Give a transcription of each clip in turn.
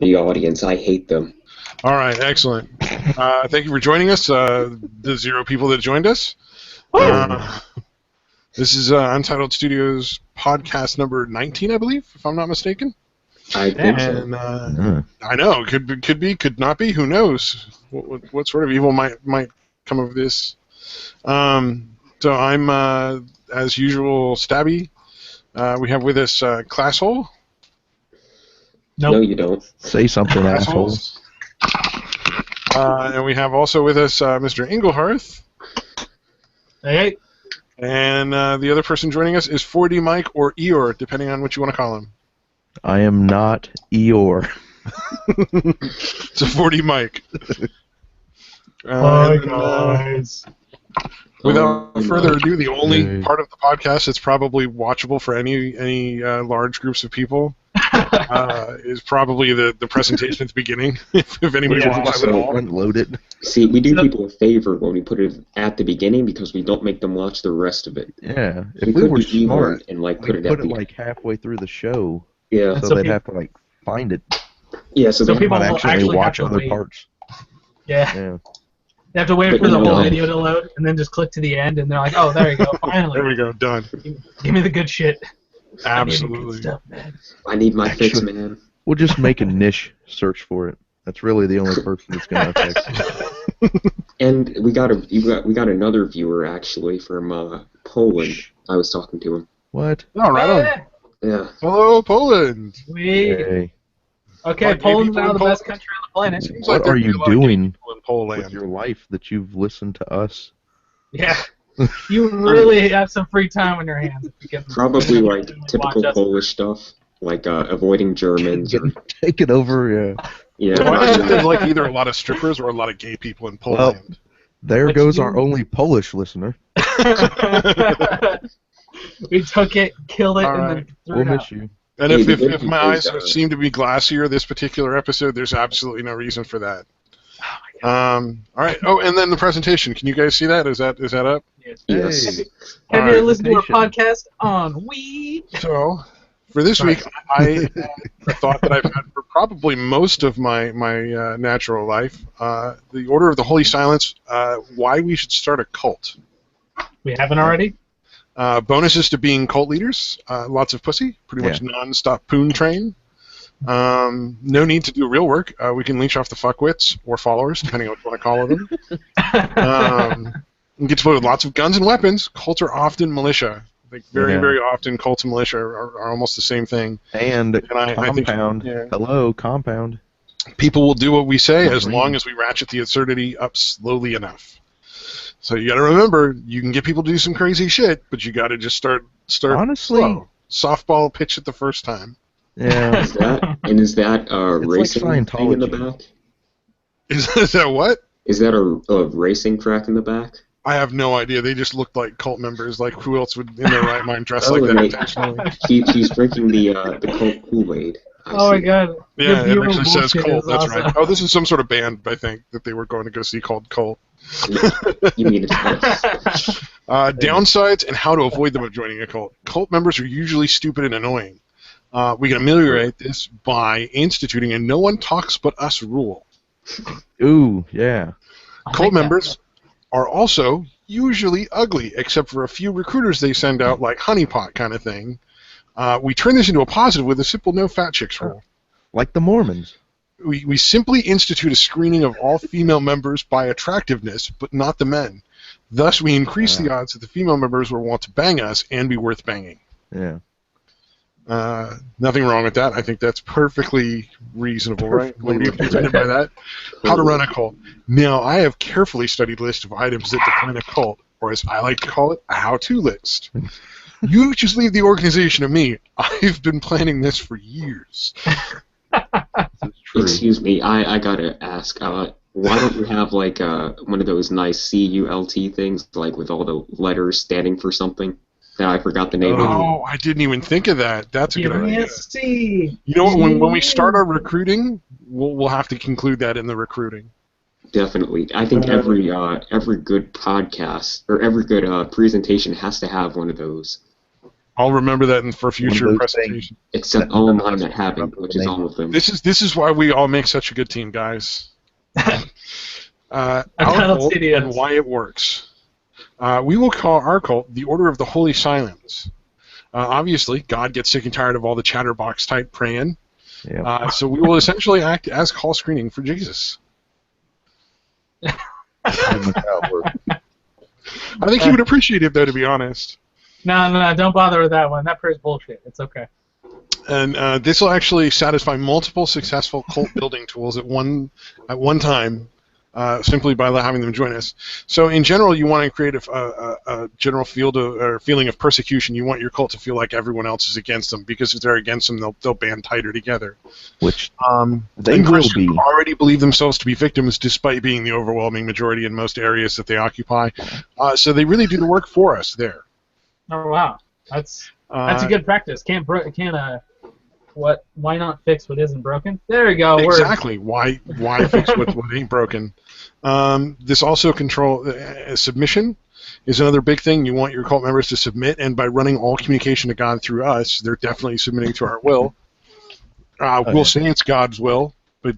the audience. I hate them. All right, excellent. Thank you for joining us, the 0 people that joined us. This is Untitled Studios podcast number 19, I believe, if I'm not mistaken. I think so. And I know, could be, could not be. Who knows? What sort of evil might come of this? So I'm, as usual, Stabby. We have with us Classhole. Nope. No, you don't. Say something, asshole. And we have also with us Mr. Inglehearth. Hey. And the other person joining us is 4D Mike or Eeyore, depending on what you want to call him. I am not Eeyore. It's a 4D Mike. Hi, guys. Without further ado, the only part of the podcast that's probably watchable for any large groups of people is probably the presentation at the beginning. if anybody wants to at all. Load it. See, we do people a favor when we put it at the beginning because we don't make them watch the rest of it. Yeah, if we were smart, and we'd put it like halfway through the show. Yeah. So they'd have to like find it. Yeah, so people might will actually watch have to other wait. parts. Yeah. They have to wait for the whole video to load, and then just click to the end, and they're like, "Oh, there you go, finally." There we go, done. Give me the good shit. Absolutely. Good stuff, man. I need my fix, man. We'll just make a niche search for it. That's really the only person that's going to affect. And we got another viewer actually from Poland. I was talking to him. What? Oh, right on. Yeah. Hello, Poland. Hey. Okay, Poland's now the best country on the planet. Seems What like are you doing in Poland with your life that you've listened to us? Yeah. You really have some free time on your hands. If you can Probably like typical watch us. Polish stuff, like avoiding Germans. Or, Take it over, yeah. Why is it there's like either a lot of strippers or a lot of gay people in Poland? Well, there What goes you our do? only Polish listener. We took it, killed it, All and right. then threw We'll it miss out. you. And Hey, if my eyes people, seem to be glassier this particular episode, there's absolutely no reason for that. All right. Oh, and then the presentation. Can you guys see that? Is that up? Yes. Hey. Have All you right. listened to our Presentation. podcast on Wii? So, for this week, I thought that I've had for probably most of my natural life, the Order of the Holy Silence, why we should start a cult. We haven't already? Bonuses to being cult leaders, lots of pussy, pretty much non-stop poon train. No need to do real work. We can leech off the fuckwits or followers, depending on what you want to call them. We get to play with lots of guns and weapons. Cults are often militia. Like very often, cults and militia are almost the same thing. And I think, compound. Hello, compound. people will do what we say as long as we ratchet the absurdity up slowly enough. So you got to remember, you can get people to do some crazy shit, but you got to just start Honestly, slow. Softball pitch it the first time. Yeah. Is that racing like thing in the Scientology. back? Is that what? Is that a racing track in the back? I have no idea. They just looked like cult members. Like, who else would, in their right mind, dress Oh, like that right. intentionally? He's drinking the cult Kool-Aid. I Oh my see. god. Yeah, Your it view actually of says bullshit cult. is That's awesome. right. Oh, this is some sort of band, I think, that they were going to go see called Cult. You mean it's us. Downsides and how to avoid them of joining a cult. Cult members are usually stupid and annoying. We can ameliorate this by instituting a no one talks but us rule. Ooh, yeah. I'll Cult make that. members are also usually ugly, except for a few recruiters they send out, like honeypot kind of thing. We turn this into a positive with a simple no fat chicks rule. Like the Mormons. We simply institute a screening of all female members by attractiveness, but not the men. Thus, we increase the odds that the female members will want to bang us and be worth banging. Yeah. Nothing wrong with that. I think that's perfectly reasonable, right? Perfectly What are you offended by that? How to run a cult. Now, I have carefully studied a list of items that define a cult, or as I like to call it, a how-to list. You just leave the organization to me. I've been planning this for years. This is true. Excuse me, I gotta ask, why don't you have like one of those nice CULT things, like with all the letters standing for something that I forgot the name of? Oh, I didn't even think of that. That's a good idea. USC. You know what? When we start our recruiting, we'll have to conclude that in the recruiting. Definitely. I think every good podcast or every good presentation has to have one of those. I'll remember that for One future of those presentation. Except all of mine that haven't, which is all of them. This is why we all make such a good team, guys. Our Untitled cult Studios. and why it works. We will call our cult the Order of the Holy Silence. Obviously, God gets sick and tired of all the chatterbox type praying. Yeah. So we will essentially act as call screening for Jesus. Pretty much how it works. I think he would appreciate it, though, to be honest. No, don't bother with that one. That prayer's bullshit. It's okay. And this will actually satisfy multiple successful cult building tools at one time, simply by having them join us. So in general, you want to create a general feeling of persecution. You want your cult to feel like everyone else is against them, because if they're against them, they'll band tighter together. Which they will be. already believe themselves to be victims, despite being the overwhelming majority in most areas that they occupy. So they really do the work for us there. Oh wow, that's a good practice. Why not fix what isn't broken? There you go. Exactly. Why fix what ain't broken? This also submission is another big thing. You want your cult members to submit, and by running all communication to God through us, they're definitely submitting to our will. We'll say it's God's will, but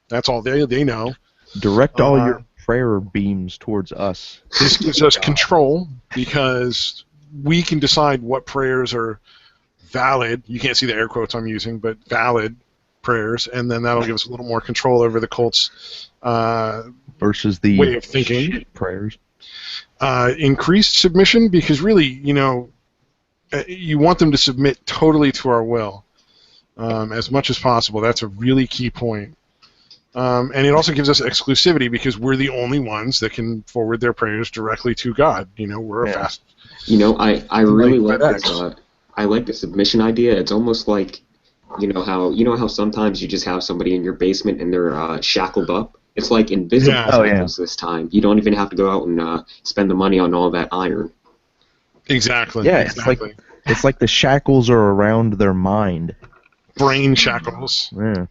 that's all they know. Direct all your prayer beams towards us. This gives us control, because we can decide what prayers are valid. You can't see the air quotes I'm using, but valid prayers, and then that'll give us a little more control over the cult's versus the way of thinking. Prayers. Increased submission, because really, you want them to submit totally to our will as much as possible. That's a really key point. And it also gives us exclusivity, because we're the only ones that can forward their prayers directly to God. We're a fast. I really like this. I like the submission idea. It's almost like, how sometimes you just have somebody in your basement and they're shackled up. It's like invisible shackles this time. You don't even have to go out and spend the money on all that iron. Exactly. Yeah, exactly. It's like the shackles are around their mind. Brain shackles. Yeah.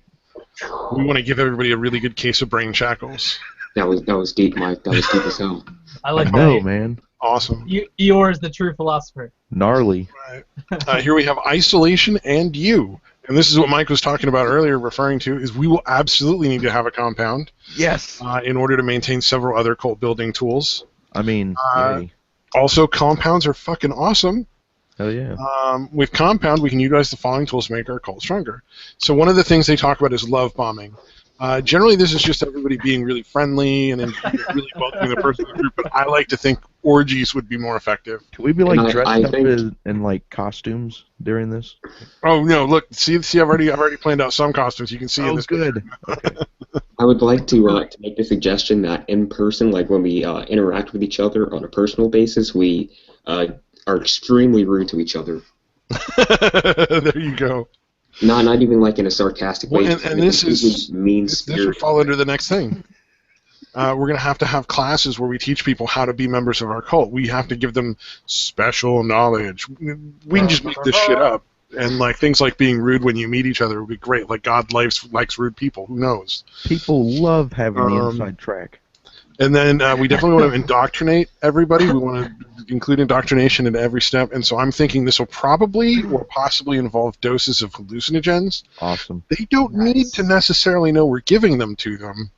We want to give everybody a really good case of brain shackles. That was deep, Mike. That was deep as hell. I like that. Man. Awesome. Eeyore is the true philosopher. Gnarly. Right. Here we have isolation and you. And this is what Mike was talking about earlier, referring to, is we will absolutely need to have a compound. Yes. In order to maintain several other cult building tools. I mean, also, compounds are fucking awesome. Hell yeah. With compound, we can utilize the following tools to make our cult stronger. So one of the things they talk about is love bombing. Generally, this is just everybody being really friendly and really welcoming the person in the group, but I like to think orgies would be more effective. Can we be dressed up in costumes during this? Oh no! Look, see, I've already planned out some costumes. You can see in this. Good. Okay. I would like to make the suggestion that in person, like when we interact with each other on a personal basis, we are extremely rude to each other. There you go. Not even like in a sarcastic way. And this would fall under the next thing. We're going to have classes where we teach people how to be members of our cult. We have to give them special knowledge. We can just make this shit up. And things like being rude when you meet each other would be great. Like God likes rude people. Who knows? People love having the inside track. And then we definitely want to indoctrinate everybody. We want to include indoctrination in every step. And so I'm thinking this will probably or possibly involve doses of hallucinogens. Awesome. They don't need to necessarily know we're giving them to them.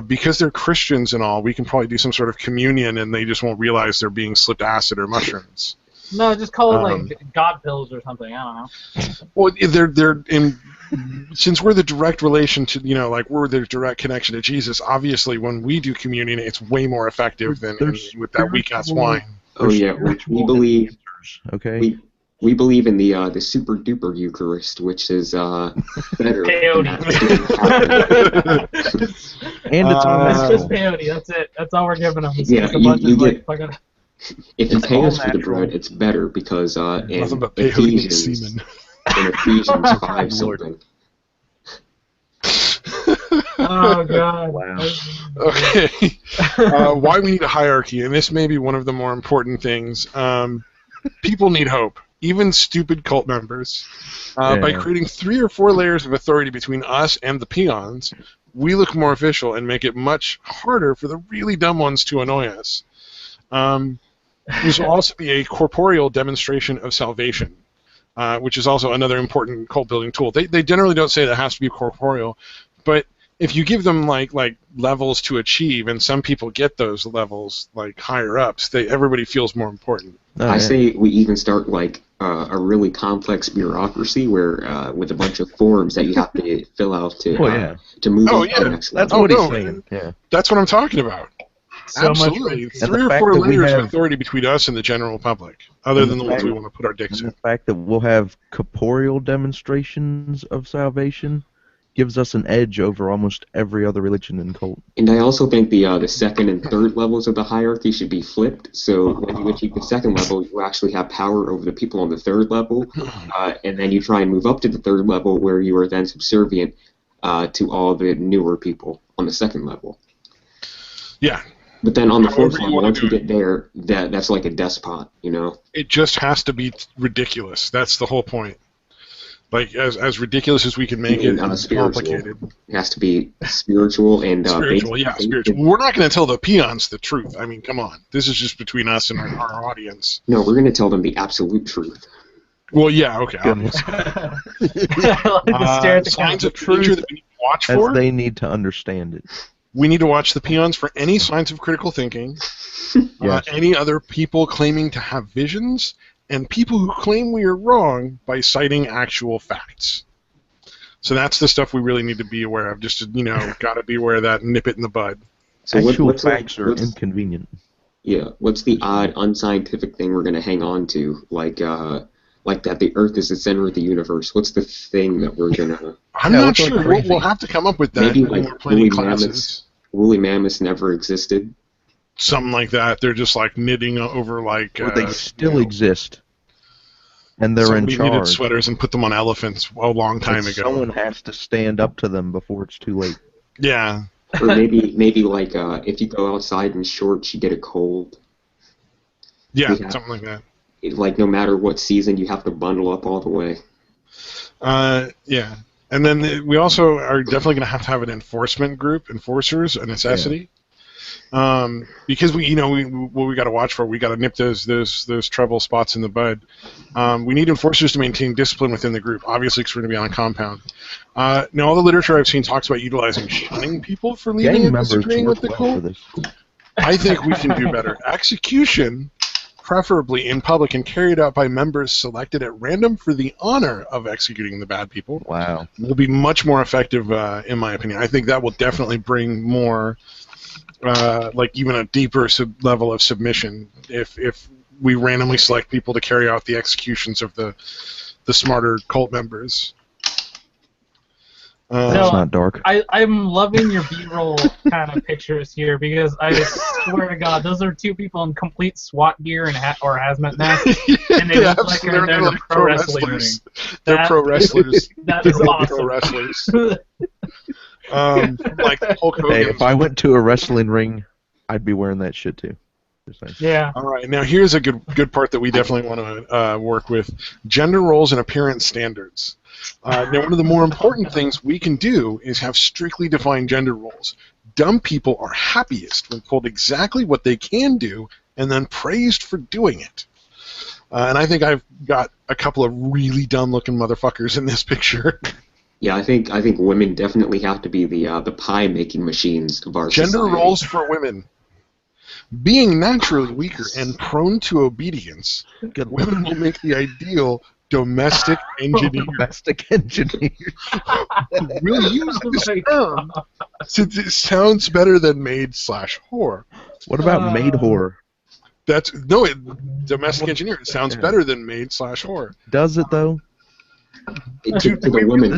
Because they're Christians and all, we can probably do some sort of communion and they just won't realize they're being slipped acid or mushrooms. No, just call it God pills or something. I don't know. Well, they're in. Since we're the direct relation to, we're the direct connection to Jesus, obviously when we do communion, it's way more effective than with that weak-ass wine. Oh, yeah. We believe... Okay. We believe in the super-duper Eucharist, which is better. Peyote. And it's It's just peyote. That's it. That's all we're giving them. It's yeah, just a bunch you of, get... fucking... If you pay us for the bread, it's better, because in Ephesians 5 something. Oh God! Wow. Okay. Why we need a hierarchy, and this may be one of the more important things. People need hope, even stupid cult members. By creating 3 or 4 layers of authority between us and the peons, we look more official and make it much harder for the really dumb ones to annoy us. This will also be a corporeal demonstration of salvation, which is also another important cult building tool. They generally don't say that it has to be corporeal, but if you give them like levels to achieve, and some people get those levels like higher ups, everybody feels more important. I say we even start like a really complex bureaucracy where with a bunch of forms that you have to fill out to move on to the next level. That's what he's saying. Yeah. That's what I'm talking about. So Absolutely. much 3 or 4 layers of authority between us and the general public, other than the ones we want to put our dicks in. The fact that we'll have corporeal demonstrations of salvation gives us an edge over almost every other religion and cult. And I also think the second and third levels of the hierarchy should be flipped. So when you achieve the second level, you actually have power over the people on the third level, and then you try and move up to the third level, where you are then subservient to all the newer people on the second level. Yeah. But then on the fourth level, once you get there, that's like a despot, you know? It just has to be ridiculous. That's the whole point. Like, as ridiculous as we can make it, it's complicated. It has to be spiritual and... spiritual. We're not going to tell the peons the truth. I mean, come on. This is just between us and our audience. No, we're going to tell them the absolute truth. Well, yeah, okay. I like to stare at the signs of danger that we need to watch for. As they need to understand it. We need to watch the peons for any signs of critical thinking, any other people claiming to have visions, and people who claim we are wrong by citing actual facts. So that's the stuff we really need to be aware of. Just to, got to be aware of that and nip it in the bud. So actual facts are inconvenient. Yeah, what's the odd, unscientific thing we're going to hang on to? Like that the Earth is the center of the universe. What's the thing that we're going to... I'm not sure. We'll have to come up with that. Maybe when like we're planning classes. Woolly mammoths never existed. Something like that. They're just like knitting over like... Or they still exist. And they're in charge. Somebody knitted sweaters and put them on elephants a long time ago. Someone has to stand up to them before it's too late. Yeah. Or maybe like if you go outside in shorts, you get a cold. Yeah, something like that. Like no matter what season, you have to bundle up all the way. Yeah. And then we also are definitely going to have an enforcement group, enforcers, a necessity. Yeah. Because we got to watch for, we got to nip those trouble spots in the bud. We need enforcers to maintain discipline within the group, obviously, because we're going to be on a compound. Now, all the literature I've seen talks about utilizing shunning people for leaving and disagreeing with the cult. I think we can do better. Execution, preferably in public and carried out by members selected at random for the honor of executing the bad people. Wow. Will be much more effective, in my opinion. I think that will definitely bring more... like even a deeper level of submission if we randomly select people to carry out the executions of the smarter cult members. That's not dark. I'm loving your B-roll kind of pictures here because I swear to God, those are two people in complete SWAT gear and or hazmat masks, and they look like they're like pro wrestlers. They're pro wrestlers. That is awesome. Pro wrestlers. Like Hulk Hogan. Hey, if I went to a wrestling ring, I'd be wearing that shit too. Yeah. All right. Now here's a good part that we definitely want to work with: gender roles and appearance standards. Now, one of the more important things we can do is have strictly defined gender roles. Dumb people are happiest when told exactly what they can do and then praised for doing it. And I think I've got a couple of really dumb-looking motherfuckers in this picture. Yeah, I think women definitely have to be the pie-making machines of our gender society. roles for women. Being naturally weaker and prone to obedience, women will make the ideal domestic engineer. Domestic engineer. We'll use this term since it sounds better than maid/whore. What about maid whore? Domestic engineer. It sounds better than maid/whore. Does it though? To the women.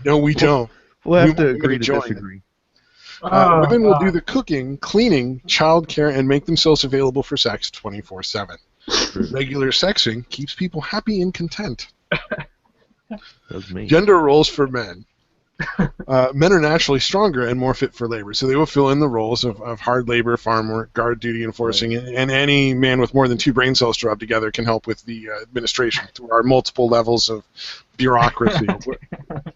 No, we don't. We'll have to agree to disagree. Women will do the cooking, cleaning, childcare, and make themselves available for sex 24/7. Regular sexing keeps people happy and content. That's me. Gender roles for men. Men are naturally stronger and more fit for labor, so they will fill in the roles of hard labor, farm work, guard duty, enforcing, and any man with more than 2 brain cells to rub together can help with the administration through our multiple levels of bureaucracy.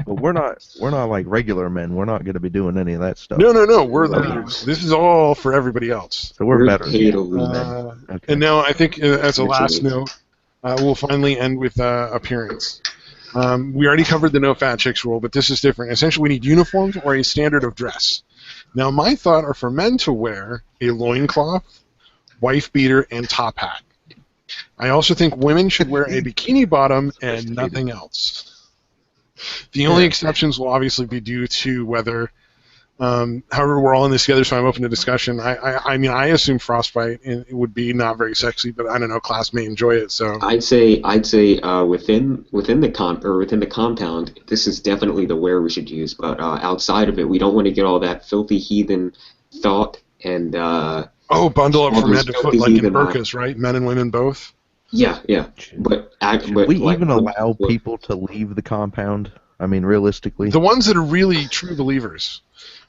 But we're not like regular men. We're not going to be doing any of that stuff. No. We're leaders. This is all for everybody else. So we're better. Paid elite men. Okay. And now I think as a last note, we'll finally end with appearance. We already covered the no fat chicks rule, but this is different. Essentially, we need uniforms or a standard of dress. Now, my thought are for men to wear a loincloth, wife beater, and top hat. I also think women should wear a bikini bottom and nothing else. The only exceptions will obviously be due to whether, however, we're all in this together, so I'm open to discussion. I mean, I assume frostbite it would be not very sexy, but I don't know, class may enjoy it. So I'd say within the compound, this is definitely the wear we should use. But outside of it, we don't want to get all that filthy heathen thought and. Bundle up from head to foot like in burkas, right? Men and women both. Yeah. But we even allow people to leave the compound? I mean, realistically, the ones that are really true believers.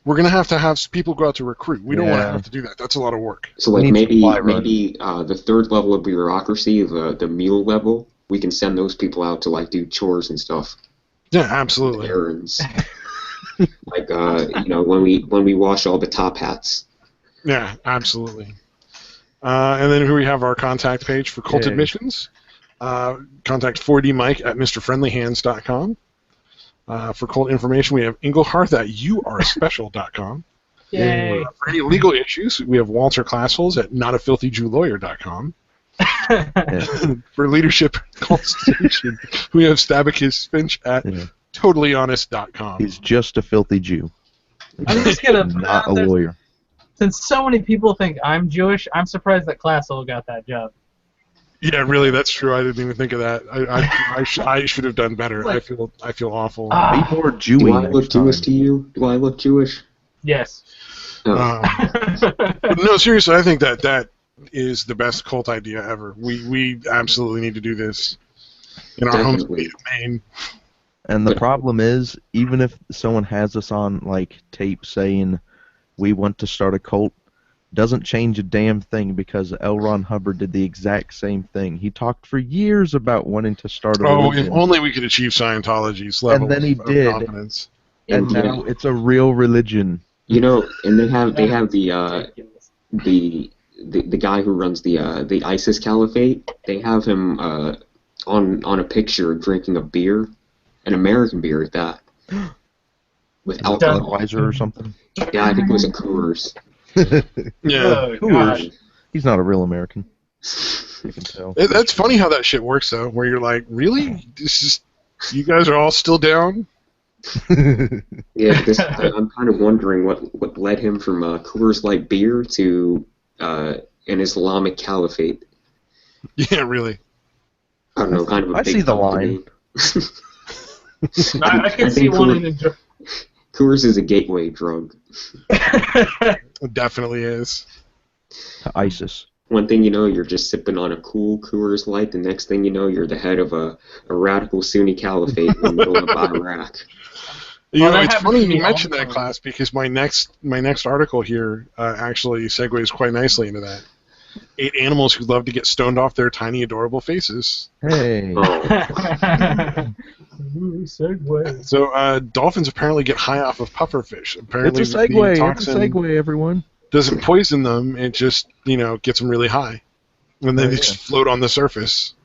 We're going to have people go out to recruit. We don't want to have to do that. That's a lot of work. So like maybe the third level of bureaucracy, the mule level, we can send those people out to like do chores and stuff. Yeah, absolutely. Errands. Like when we wash all the top hats. Yeah, absolutely. And then here we have our contact page for cult admissions. Contact 4DMike at MrFriendlyHands.com. For cult information, we have Inglehearth at youarespecial.com. Yay. For any legal issues, we have Walter Classholes at notafilthydewlawyer.com. For leadership consultation, we have Stabicus Finch at totallyhonest.com. He's just a filthy Jew. I'm just gonna not a lawyer. Since so many people think I'm Jewish, I'm surprised that Classel got that job. Yeah, really, that's true. I didn't even think of that. I should have done better. I feel awful. Be more Jewy. Do I look Jewish to you? Do I look Jewish? Yes. No, seriously, I think that is the best cult idea ever. We absolutely need to do this in our home state of Maine. And the problem is, even if someone has us on like tape saying we want to start a cult, doesn't change a damn thing because L. Ron Hubbard did the exact same thing. He talked for years about wanting to start a religion. If only we could achieve Scientology's level and then he did. Confidence. And now it's a real religion. You know, and they have the guy who runs the ISIS Caliphate. They have him on a picture drinking a beer, an American beer at that, with alcohol. Budweiser or something. Yeah, I think it was a Coors. Yeah, Coors. He's not a real American. You can tell. That's funny how that shit works, though. Where you're like, really? You guys are all still down? Yeah, I'm kind of wondering what led him from Coors Light beer to an Islamic Caliphate. Yeah, really. I don't know, kind of a I big see the line. I can see one in the... Coors is a gateway drug. It definitely is. To ISIS. One thing you know, you're just sipping on a cool Coors Light. The next thing you know, you're the head of a radical Sunni caliphate in the middle of Iraq. You know, it's funny you mentioned that, class, because my next article here actually segues quite nicely into that. 8 animals who love to get stoned off their tiny, adorable faces. Hey. Ooh, segue. So dolphins apparently get high off of pufferfish. Apparently, it's a segue. It's a segue, everyone. Doesn't poison them. It just gets them really high, and then they just float on the surface.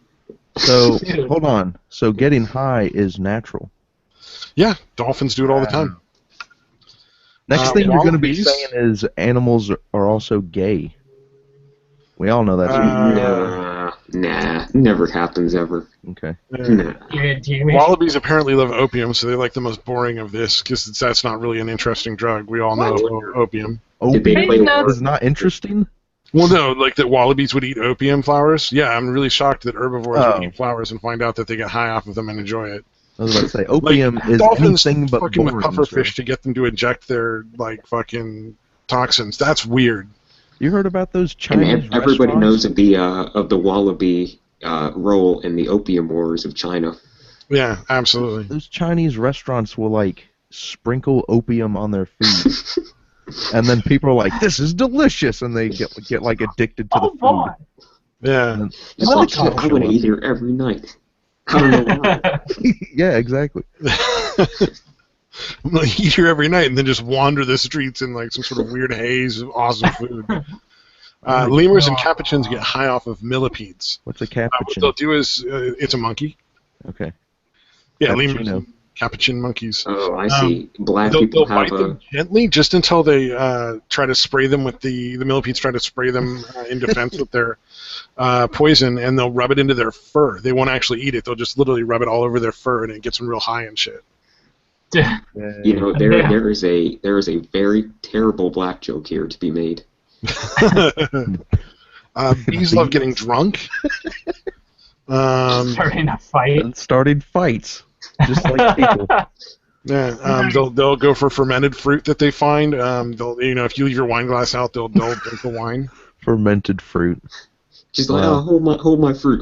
So hold on. So getting high is natural. Yeah, dolphins do it all the time. Next thing you're going to be saying is animals are also gay. We all know that's nah, never happens ever. Okay. Nah. Wallabies apparently love opium, so they're like the most boring of this because that's not really an interesting drug. We all know opium. Opium is not interesting? Well, no, like that wallabies would eat opium flowers. Yeah, I'm really shocked that herbivores would eat flowers and find out that they get high off of them and enjoy it. I was about to say, opium is dolphins anything but fucking boring. With pufferfish to get them to inject their fucking toxins. That's weird. You heard about those Chinese and everybody knows of the wallaby role in the opium wars of China. Yeah, absolutely. Those Chinese restaurants will sprinkle opium on their food, and then people are like, "This is delicious," and they get addicted to the food. Yeah, I want to eat here every night. I don't know why. Yeah, exactly. I'm gonna eat here every night and then just wander the streets in some sort of weird haze of awesome food. Lemurs and capuchins get high off of millipedes. What's a What capuchin? they'll do is, it's a monkey. Okay. Yeah, Cappuccino. lemurs, capuchin monkeys. Oh, I see. Black They'll people bite have them gently just until they try to spray them with the millipedes try to spray them in defense with their poison, and they'll rub it into their fur. They won't actually eat it. They'll just literally rub it all over their fur, and it gets them real high and shit. You know, there is a very terrible black joke here to be made. Bees love getting drunk. Starting a fight. And starting fights, just like people. Yeah, they'll go for fermented fruit that they find. They'll, you know, if you leave your wine glass out, they'll drink the wine. Fermented fruit. She's like, oh, hold my fruit.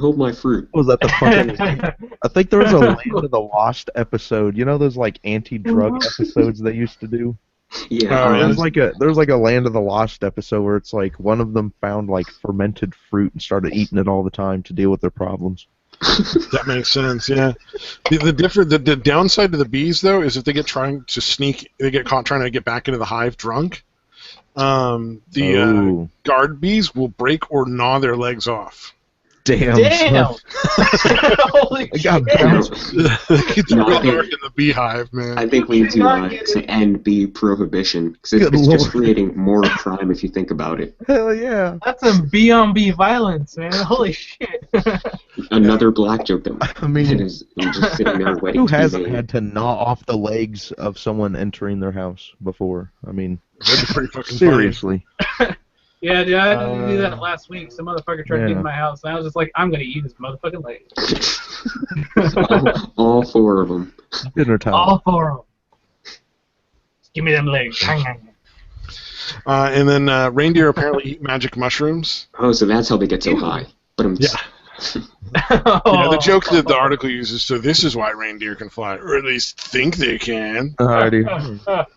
Was that the fucking? I think there was a Land of the Lost episode. You know those like anti-drug episodes they used to do. Yeah. There's like a Land of the Lost episode where it's like one of them found like fermented fruit and started eating it all the time to deal with their problems. That makes sense. Yeah. The downside to the bees though is if they get caught trying to get back into the hive drunk. The guard bees will break or gnaw their legs off. Damn. Holy I got shit. bounced. It's real dark in the beehive, man. I think we need to end bee prohibition because it's just creating more crime if you think about it. Hell yeah. That's some bee-on-bee violence, man. Holy shit. Another black joke that I mean, is just sitting there waiting who to be hasn't made. had to gnaw off the legs of someone entering their house before? I mean, That's pretty fucking seriously. Yeah, dude, I had to do that last week. Some motherfucker tried to get in my house, and I was just like, I'm gonna eat his motherfucking leg. all four of them. Dinner time. All four of them. Just give me them legs. And then reindeer apparently eat magic mushrooms. Oh, so that's how they get so high. But Yeah. The joke that the article uses, so this is why reindeer can fly, or at least think they can. Alrighty.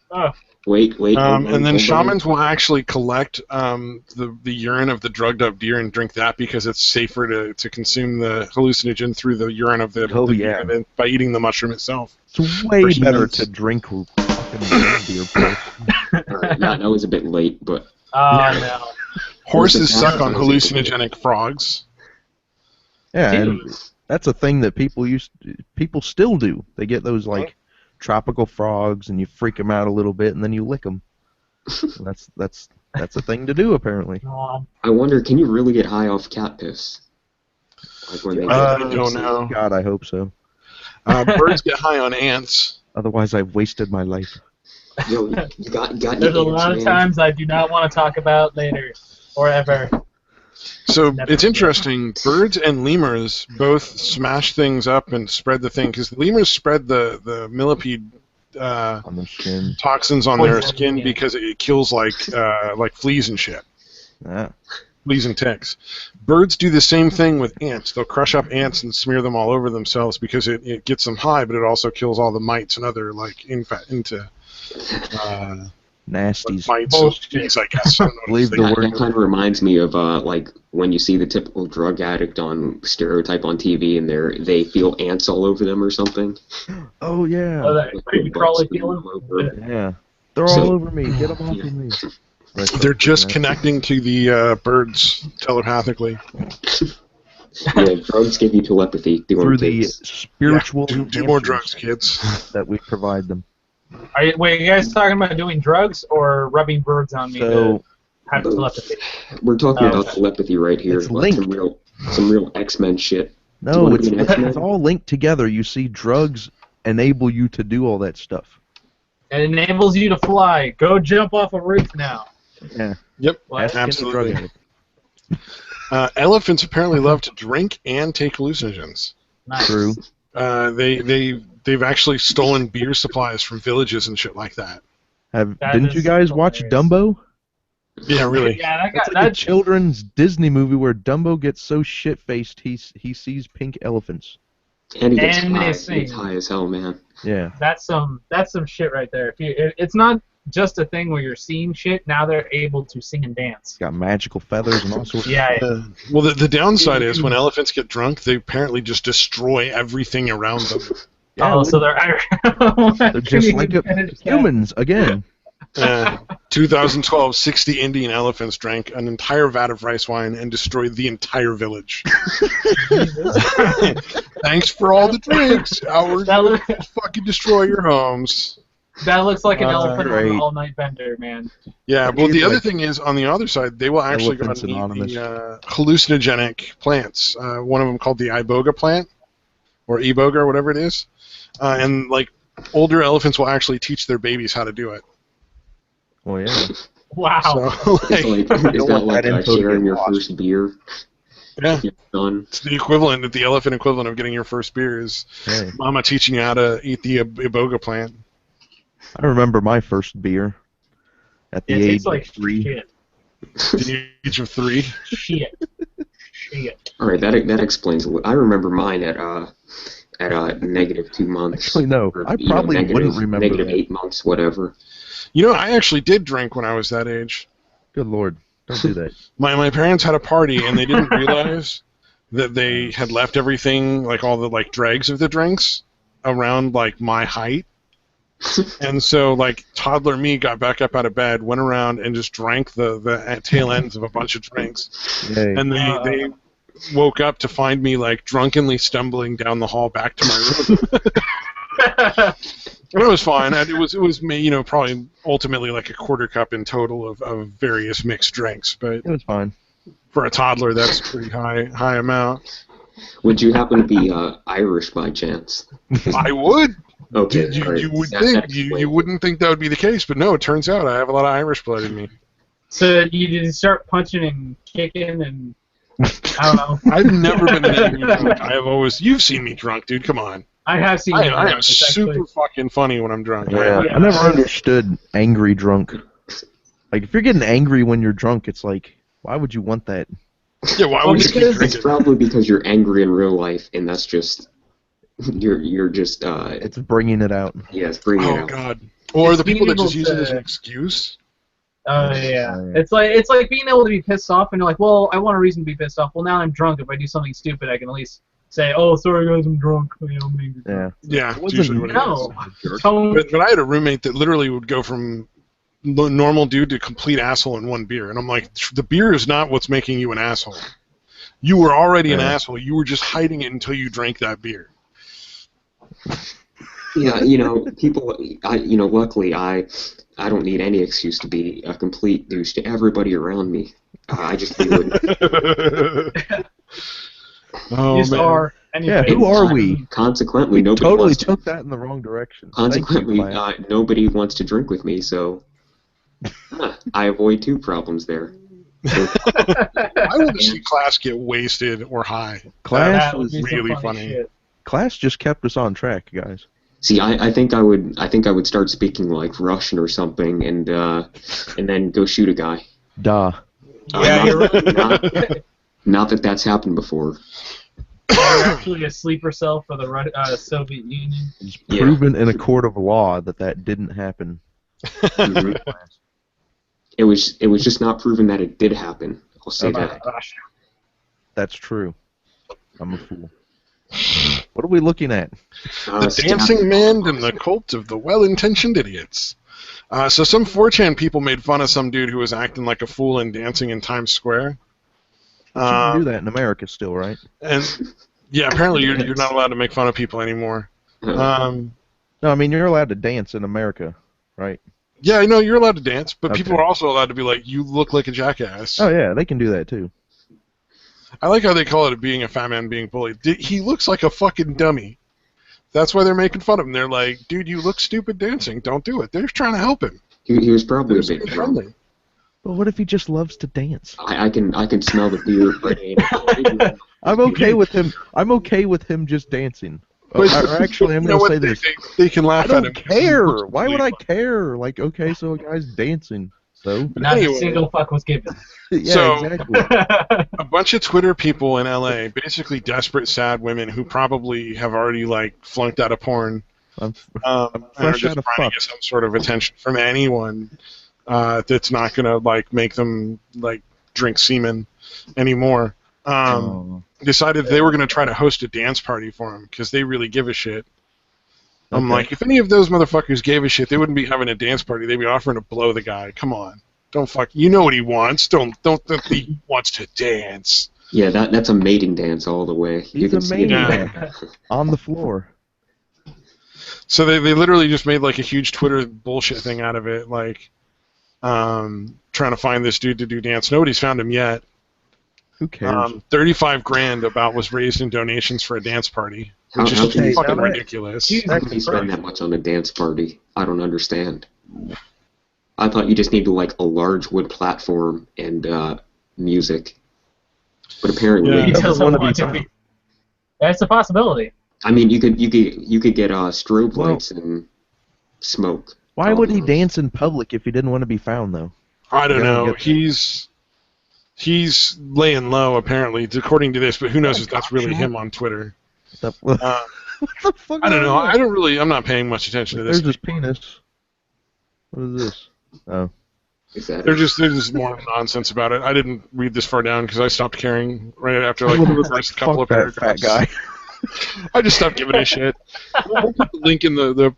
Wait. And then shamans will actually collect the urine of the drugged up deer and drink that because it's safer to consume the hallucinogen through the urine of the deer than by eating the mushroom itself. It's way better to drink fucking reindeer piss. Alright, that was a bit late, but... No. Horses suck on hallucinogenic frogs. Yeah, and that's a thing that people still do. They get those like tropical frogs, and you freak them out a little bit, and then you lick them. That's a thing to do, apparently. I wonder, can you really get high off cat piss? Like when they I don't know. God, I hope so. Birds get high on ants. Otherwise, I've wasted my life. Yo, you got There's a lot of times I do not want to talk about later or ever. So it's interesting. Birds and lemurs both smash things up and spread the thing because lemurs spread the millipede On the skin. toxins on their skin because it kills like fleas and shit. Yeah. Fleas and ticks. Birds do the same thing with ants. They'll crush up ants and smear them all over themselves because it gets them high, but it also kills all the mites and other like Nasties. mites and things, I guess. I don't know Believe what the they- word. That kind of reminds me of like when you see the typical drug addict on stereotype on TV and they feel ants all over them or something. Oh yeah. Oh, that creepy crawly feeling. Yeah. They're all over me. Get them off of me. They're just connecting to the birds telepathically. Yeah, drugs give you telepathy. through the spiritual Do more drugs, kids. that we provide them. Wait, you guys talking about doing drugs or rubbing birds on me to So have telepathy? We're talking about telepathy right here. It's Like linked. some real X-Men shit. Do you no, wanna it's be an X-Men? all linked together. You see, drugs enable you to do all that stuff. It enables you to fly. Go jump off a roof now. Yeah. Yep, What? absolutely. Elephants apparently love to drink and take hallucinogens. Nice. True. They've actually stolen beer supplies from villages and shit like that. That Didn't you is guys watch hilarious. Dumbo? Yeah, really. Yeah, It's like a children's Disney movie where Dumbo gets so shit-faced he sees pink elephants. And he gets And they high. sing. He's high as hell, man. Yeah. that's some shit right there. It's not just a thing where you're seeing shit. Now they're able to sing and dance. Got magical feathers and all sorts Yeah. Well, the downside is when elephants get drunk, they apparently just destroy everything around them. Yeah, Oh, so they're they're just like humans again. 2012, 60 Indian elephants drank an entire vat of rice wine and destroyed the entire village. Thanks for all the drinks. We're going to fucking destroy your homes. That looks like an elephant on an all-night bender, man. Yeah, well, the other thing is, on the other side, they will actually go and eat the hallucinogenic plants. One of them called the iboga plant, or iboga, or whatever it is. And, like, older elephants will actually teach their babies how to do it. Well, yeah. Wow. So, is that like sharing your first beer? Yeah. It's the equivalent, the elephant equivalent of getting your first beer is Mama teaching you how to eat the iboga plant. I remember my first beer at the age of 3. Shit. The age of 3? Shit. All right, that explains. I remember mine at negative 2 months. Actually, no. I probably wouldn't remember negative that. 8 months, whatever. You know, I actually did drink when I was that age. Good Lord. Don't do that. My parents had a party, and they didn't realize that they had left everything, like all the like dregs of the drinks, around like my height. And so, like, toddler me got back up out of bed, went around, and just drank the tail ends of a bunch of drinks. Yay. And they woke up to find me, like, drunkenly stumbling down the hall back to my room. And it was fine. It was me, you know, probably ultimately like a quarter cup in total of various mixed drinks. But it was fine. For a toddler, that's a pretty high amount. Would you happen to be Irish by chance? I would. Okay. You would think you wouldn't think that would be the case, but no, it turns out I have a lot of Irish blood in me. So you did start punching and kicking and I don't know. I've never been an angry drunk. I have always. You've seen me drunk, dude. Come on. I have seen. I am super fucking funny when I'm drunk. Yeah. I never understood angry drunk. Like if you're getting angry when you're drunk, it's like, why would you want that? Yeah, why would you keep drinking? It's probably because you're angry in real life, and that's just you're just. It's bringing it out. Yeah, it's bringing it out. Oh God. Or the people that just use it as an excuse. Oh yeah. It's like being able to be pissed off, and you're like, well, I want a reason to be pissed off. Well, now I'm drunk. If I do something stupid, I can at least say, oh, sorry guys, I'm drunk. I'm angry. Yeah. It's usually what it is. But I had a roommate that literally would go from normal dude to complete asshole in one beer, and I'm like, the beer is not what's making you an asshole. You were already an asshole. You were just hiding it until you drank that beer. Yeah, you know, people. Luckily, I don't need any excuse to be a complete douche to everybody around me. I just do it. Oh, you just are. Yeah, who are we? Consequently, nobody totally took that in the wrong direction. Consequently, nobody wants to drink with me, so I avoid 2 problems there. I want to see Class get wasted or high. Class was really funny. Class just kept us on track, guys. See, I think I would start speaking like Russian or something, and then go shoot a guy. Duh. Yeah, not that that's happened before. You're actually a sleeper cell for the Soviet Union. It's proven in a court of law that didn't happen. Mm-hmm. It was just not proven that it did happen. I'll say that. Gosh. That's true. I'm a fool. What are we looking at? The Dancing Man and the Cult of the Well-Intentioned Idiots. So some 4chan people made fun of some dude who was acting like a fool and dancing in Times Square. You can do that in America still, right? And yeah, apparently you're not allowed to make fun of people anymore. No, I mean you're allowed to dance in America, right? Yeah, I know you're allowed to dance, but people are also allowed to be like, you look like a jackass. Oh yeah, they can do that too. I like how they call it being a fat man being bullied. He looks like a fucking dummy. That's why they're making fun of him. They're like, dude, you look stupid dancing. Don't do it. They're trying to help him. He was probably a bit friendly. But what if he just loves to dance? I can smell the beer. I'm okay with him. I'm okay with him just dancing. Actually, I'm going to say this. They can laugh at him. I don't care. Why would I care? Like, okay, so a guy's dancing. So not a single fuck was given. Yeah, exactly. A bunch of Twitter people in LA, basically desperate, sad women who probably have already like flunked out of porn, I'm and are just trying to get some sort of attention from anyone that's not gonna like make them like drink semen anymore. Decided they were gonna try to host a dance party for him because they really give a shit. I'm like, if any of those motherfuckers gave a shit, they wouldn't be having a dance party. They'd be offering to blow the guy. Come on. Don't fuck. You know what he wants. Don't think he wants to dance. Yeah, that's a mating dance all the way. He's a maniac on the floor. So they literally just made like a huge Twitter bullshit thing out of it, like trying to find this dude to do dance. Nobody's found him yet. Who cares? $35,000 about was raised in donations for a dance party, which is just fucking ridiculous. How can you spend that much on a dance party? I don't understand. I thought you just needed like a large wood platform and music, but apparently he doesn't want to be. That's a possibility. I mean, you could get strobe lights and smoke. Why would he dance in public if he didn't want to be found, though? I don't know. He's laying low, apparently, according to this, but who knows if that's really him on Twitter. What the fuck? I don't know. I'm not paying much attention to this. There's his penis. What is this? Oh. There's just more nonsense about it. I didn't read this far down because I stopped caring right after like the first couple of paragraphs. Fat guy. I just stopped giving a shit. We'll put the link in the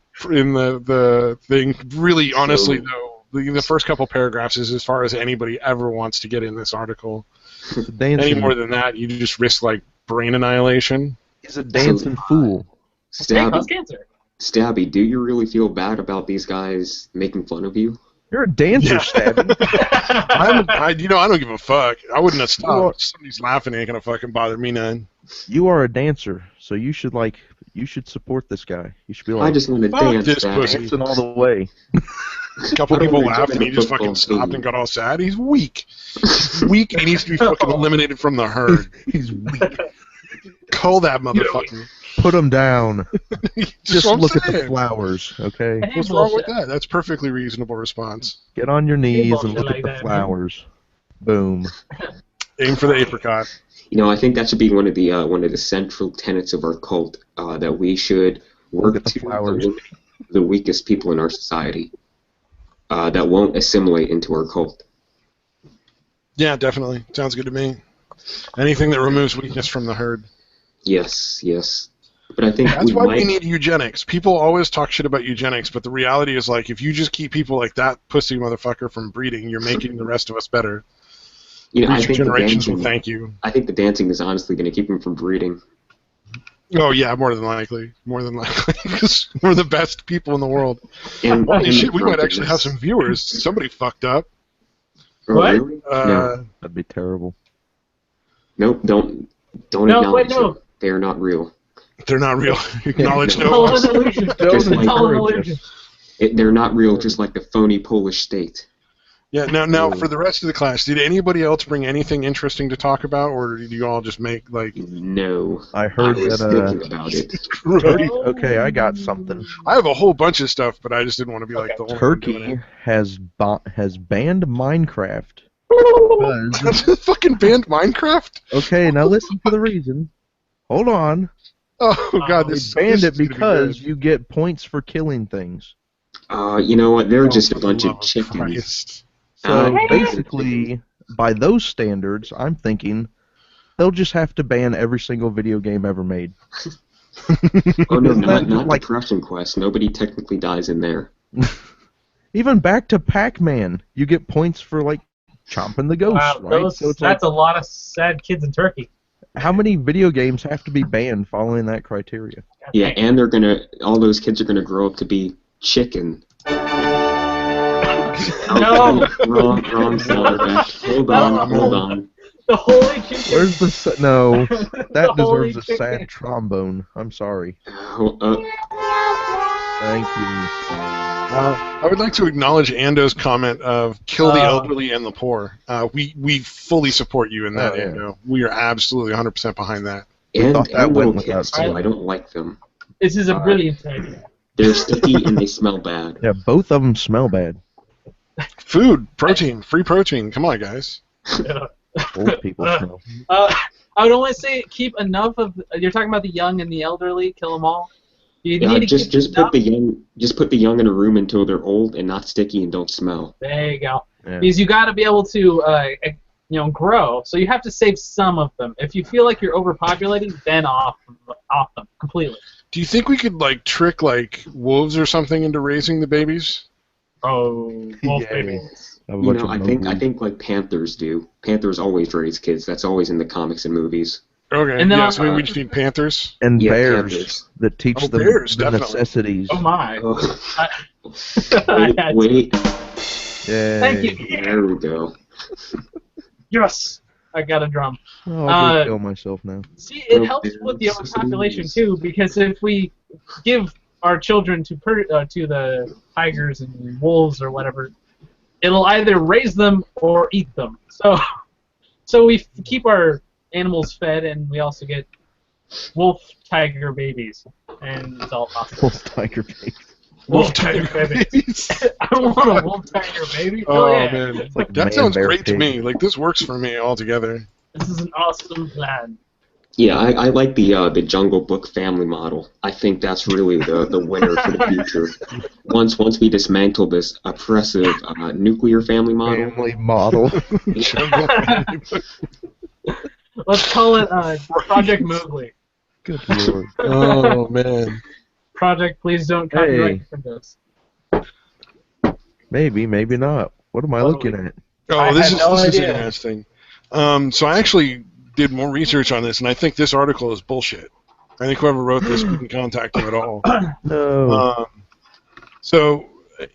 thing. Really, honestly, though, the first couple paragraphs is as far as anybody ever wants to get in this article. Any more than that, you just risk like brain annihilation. He's a dancing fool. Stabby, do you really feel bad about these guys making fun of you? You're a dancer, Stabby. I don't give a fuck. I wouldn't have stopped. If somebody's laughing, it ain't gonna fucking bother me none. You are a dancer, so you should support this guy. You should be like, I just want to dance, this pussy. Dancing all the way. A couple people laughed and he just fucking stopped and got all sad. He's weak. He's weak and he needs to be fucking eliminated from the herd. He's weak. Call that motherfucker. Put him down. Just look at the saying. flowers, okay? What's wrong with that? That's a perfectly reasonable response. Get on your knees and look at the flowers. Boom. Aim for the apricot. You know, I think that should be one of the central tenets of our cult, that we should work to eliminate the weakest people in our society that won't assimilate into our cult. Yeah, definitely. Sounds good to me. Anything that removes weakness from the herd. Yes. But I think that's why we need eugenics. People always talk shit about eugenics, but the reality is, like, if you just keep people like that pussy motherfucker from breeding, you're making the rest of us better. You know, I think generations will thank you. I think the dancing is honestly going to keep them from breeding. Oh yeah, more than likely, because we're the best people in the world. And holy shit, we might actually have some viewers. Somebody fucked up. What? Really? No. That'd be terrible. Nope, don't acknowledge them. They are not real. They're not real. Acknowledge no. They're not real, just like the phony Polish state. Yeah. Now, for the rest of the class, did anybody else bring anything interesting to talk about, or did you all just make like? No. I heard was thinking about it. Right. Okay, I got something. I have a whole bunch of stuff, but I just didn't want to be like the only Turkey one doing it. has banned Minecraft. Fucking banned Minecraft? Okay, now listen to the reason. Hold on. Oh god, they banned it because you get points for killing things. You know what? They're just a bunch of chickens. Christ. So basically, by those standards, I'm thinking they'll just have to ban every single video game ever made. Oh no, not like Crushing Quest. Nobody technically dies in there. Even back to Pac-Man, you get points for like chomping the ghost, right? So that's a lot of sad kids in Turkey. How many video games have to be banned following that criteria? Yeah, and all those kids are gonna grow up to be chicken. No. Wrong sound effect. Hold on. The holy chicken. Where's the no? That deserves a sad trombone. I'm sorry. Thank you. I would like to acknowledge Ando's comment of kill the elderly and the poor. We fully support you in that, Ando. We are absolutely 100% behind that. And little kids, too. I don't like them. This is a brilliant idea. They're sticky and they smell bad. Yeah, both of them smell bad. Food, protein, free protein. Come on, guys. Old people smell. I would only say keep enough of. You're talking about the young and the elderly. Kill them all. Just put the young in a room until they're old and not sticky and don't smell. There you go. Yeah. Because you got to be able to grow. So you have to save some of them. If you feel like you're overpopulating, then off them completely. Do you think we could like trick like wolves or something into raising the babies? Oh, wolf babies. You know, I think like panthers do. Panthers always raise kids. That's always in the comics and movies. Okay. And then so maybe we just need panthers. And bears panthers. that teach them bears, the definitely. necessities. Oh my. Wait. Yay. Thank you. There we go. Yes. I got a drum. Oh, I'm gonna kill myself now. See, it helps with the overpopulation too, because if we give our children to the tigers and wolves or whatever, it'll either raise them or eat them. So we keep our animals fed, and we also get wolf tiger babies, and it's all awesome. Wolf tiger babies. Wolf tiger babies. I want a wolf tiger baby. Oh yeah. man, Like that sounds great to pig. me. Like this works for me altogether. This is an awesome plan. Yeah, I like the Jungle Book family model. I think that's really the winner for the future. Once we dismantle this oppressive nuclear family model. Family model. Let's call it Project Mowgli. Good lord. Oh man. Project, please don't copyright from this. Maybe, maybe not. What am I looking at? Oh, this is idea. interesting. So I actually did more research on this, and I think this article is bullshit. I think whoever wrote this didn't contact him at all. No.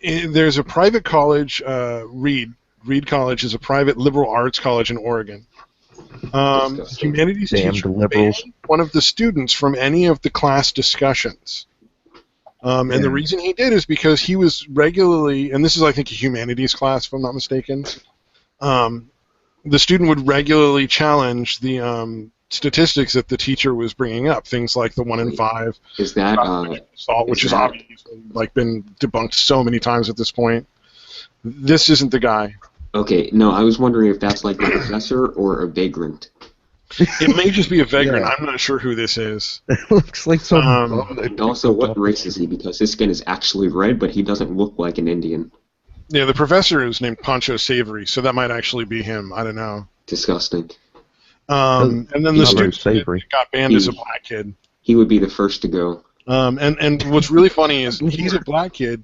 There's a private college, Reed College is a private liberal arts college in Oregon. Humanities Damned teacher liberals. banned one of the students from any of the class discussions. And the reason he did is because he was regularly, and this is I think a humanities class if I'm not mistaken, the student would regularly challenge the statistics that the teacher was bringing up, things like the 1 in 5 Is that assault, which is obviously like been debunked so many times at this point. This isn't the guy. okay? No, I was wondering if that's like a professor or a vagrant. It may just be a vagrant. Yeah. I'm not sure who this is. It looks like some. And also, what race is he? Because his skin is actually red, but he doesn't look like an Indian. Yeah, the professor is named Pancho Savory, so that might actually be him. I don't know. Disgusting. And then the Not very student savory. that got banned is a black kid. He would be the first to go. And what's really funny is he's a black kid.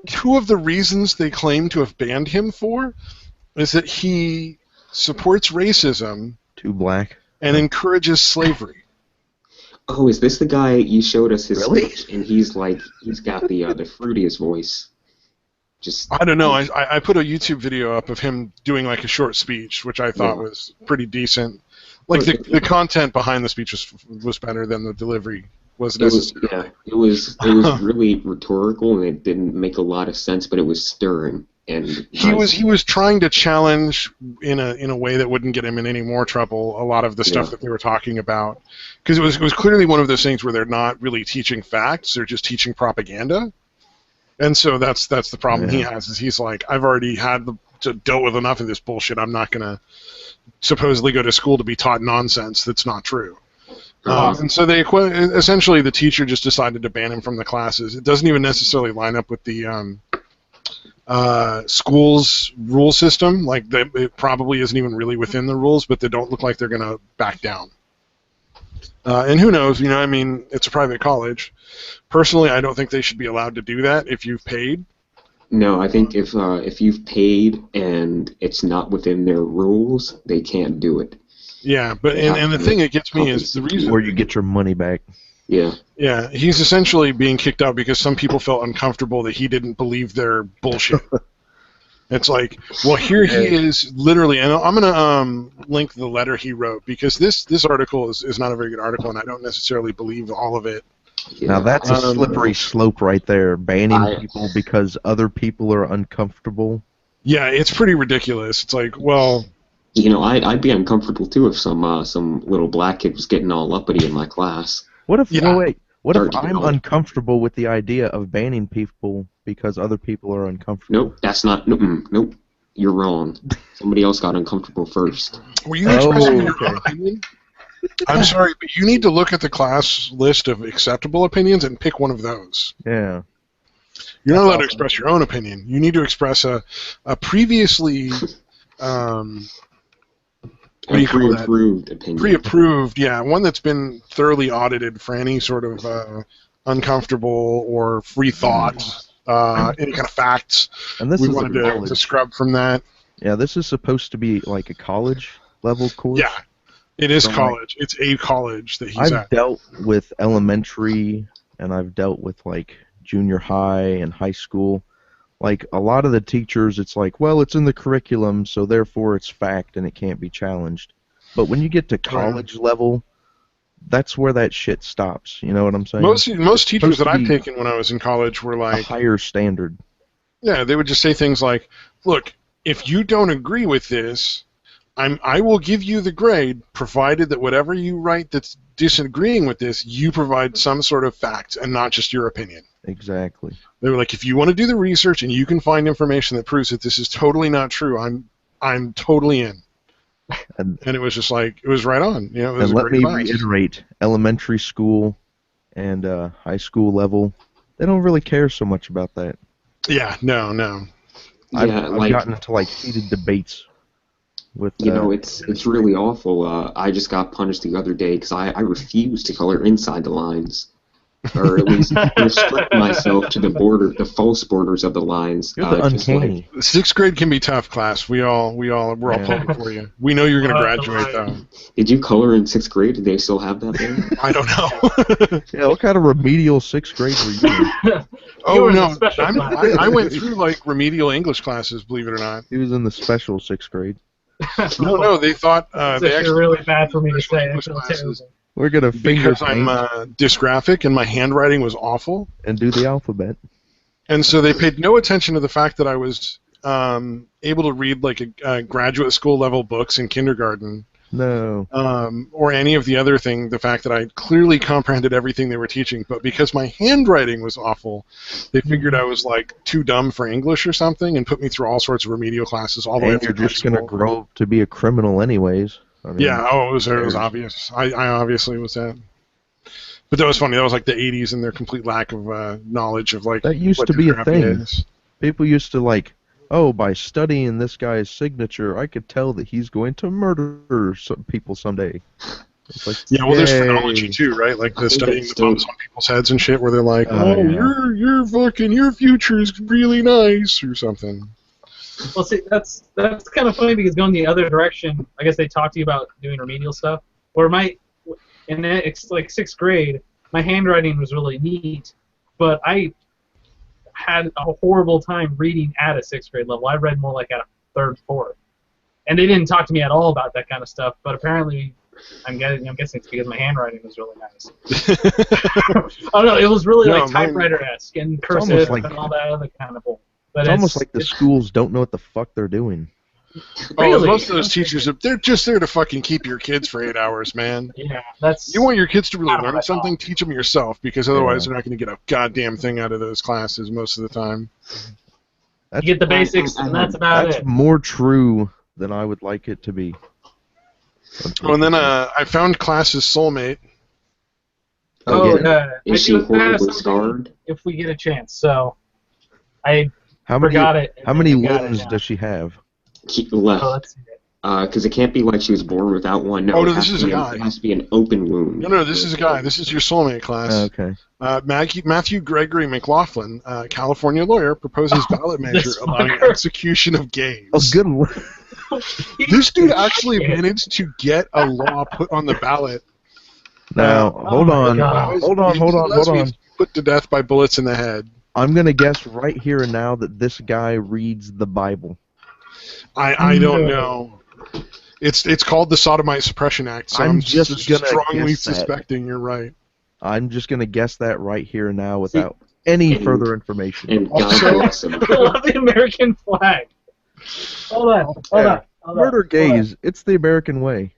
Two of the reasons they claim to have banned him for is that he supports racism Too black. and encourages slavery. Oh, is this the guy you showed us his Really? speech? And he's got the fruitiest voice. Just I don't know. I put a YouTube video up of him doing like a short speech, which I thought was pretty decent. Like the content behind the speech was better than the delivery was necessary. It was really rhetorical, and it didn't make a lot of sense, but it was stirring. And He was trying to challenge in a way that wouldn't get him in any more trouble a lot of the stuff that they were talking about, because it was clearly one of those things where they're not really teaching facts, they're just teaching propaganda. And so that's the problem he has, is he's like, I've already had dealt with enough of this bullshit. I'm not going to supposedly go to school to be taught nonsense that's not true. And so essentially the teacher just decided to ban him from the classes. It doesn't even necessarily line up with the school's rule system. Like it probably isn't even really within the rules, but they don't look like they're going to back down. And who knows? I mean, it's a private college. Personally, I don't think they should be allowed to do that if you've paid. No, I think if you've paid and it's not within their rules, they can't do it. Yeah, but and the thing that gets me is the reason Where you get your money back. Yeah. Yeah, he's essentially being kicked out because some people felt uncomfortable that he didn't believe their bullshit. It's like, well, here he is, literally, and I'm gonna link the letter he wrote, because this article is not a very good article, and I don't necessarily believe all of it. Yeah. Now that's a slippery slope right there, banning people because other people are uncomfortable. Yeah, it's pretty ridiculous. It's like, well, I'd be uncomfortable too if some little black kid was getting all uppity in my class. What if What if Or, I'm uncomfortable with the idea of banning people because other people are uncomfortable? Nope, that's not. Nope, you're wrong. Somebody else got uncomfortable first. Were you expressing your own opinion? I'm sorry, but you need to look at the class list of acceptable opinions and pick one of those. Yeah. You're not allowed to express your own opinion. You need to express a previously what do you call that? Pre-approved opinion. Pre-approved, yeah. One that's been thoroughly audited for any sort of uncomfortable or free thought, any kind of facts. And this we is wanted to scrub from that. Yeah, this is supposed to be like a college-level course. Yeah, it is college. It's a college that he's at. I've dealt with elementary, and I've dealt with, like, junior high and high school. Like, a lot of the teachers, it's like, well, it's in the curriculum, so therefore it's fact and it can't be challenged. But when you get to college level, that's where that shit stops. You know what I'm saying? Most teachers that I've taken when I was in college were like... a higher standard. Yeah, they would just say things like, look, if you don't agree with this, I will give you the grade, provided that whatever you write that's disagreeing with this, you provide some sort of fact and not just your opinion. Exactly. They were like, if you want to do the research and you can find information that proves that this is totally not true, I'm totally in. And it was just like, it was right on. You know, it was and a let great me advice. reiterate, elementary school and high school level, they don't really care so much about that. Yeah, no. I've gotten into like heated debates with. You know, it's really awful. I just got punished the other day because I refused to color inside the lines, or at least restrict myself to the false borders of the lines. You're the uncanny. Like, 6th grade can be tough, class. We're all pulling for you. We know you're going to graduate though. Did you color in 6th grade? Did they still have that there? I don't know. Yeah, what kind of remedial 6th grade were you in? Oh no, I went through like remedial English classes, believe it or not. He was in the special 6th grade. No, they thought they actually really bad for me to say. English classes. We're gonna finger because I'm dysgraphic and my handwriting was awful. And do the alphabet. And so they paid no attention to the fact that I was able to read like a graduate school level books in kindergarten. No. Or any of the other thing, the fact that I clearly comprehended everything they were teaching, but because my handwriting was awful, they figured I was like too dumb for English or something and put me through all sorts of remedial classes all the way up you're through just going to grow up to be a criminal anyways. I mean, yeah, it was obvious. I obviously was that. But that was funny. That was like the 80s and their complete lack of knowledge of like that used to be a thing. People used to like, oh, by studying this guy's signature, I could tell that he's going to murder some people someday. It's like, yeah, well, there's phrenology too, right? Like the studying the bumps on people's heads and shit, where they're like, your future is really nice or something. Well, see, that's kind of funny because going the other direction, I guess they talk to you about doing remedial stuff. Or it's like 6th grade, my handwriting was really neat, but I had a horrible time reading at a 6th grade level. I read more like at a 3rd, 4th. And they didn't talk to me at all about that kind of stuff, but apparently I'm guessing it's because my handwriting was really nice. Oh no, it was really like typewriter-esque and cursive and all that other kind of bull. But it's almost like the schools don't know what the fuck they're doing. Really? Most of those teachers, they're just there to fucking keep your kids for 8 hours, man. Yeah, that's... You want your kids to really learn something, teach them yourself, because otherwise they're not going to get a goddamn thing out of those classes most of the time. You get the basics, and that's about it. That's more true than I would like it to be. Oh, and then I found Class's soulmate. Is she horribly scarred? If we get a chance, so... How many limbs does she have? Left. Oh, let's see it. Because it can't be like she was born without one. No, this is a guy. It has to be an open wound. No, this is a guy. This is your soulmate, Class. Okay. Matthew Gregory McLaughlin, California lawyer, proposes ballot measure allowing execution of gays. Oh, good one. This dude actually managed to get a law put on the ballot. Now, hold on. Put to death by bullets in the head. I'm going to guess right here and now that this guy reads the Bible. I don't know. It's called the Sodomite Suppression Act, so I'm just strongly suspecting you're right. I'm just going to guess that right here and now without any further information. And also, I love the American flag. Hold on. Murder gays. It's the American way.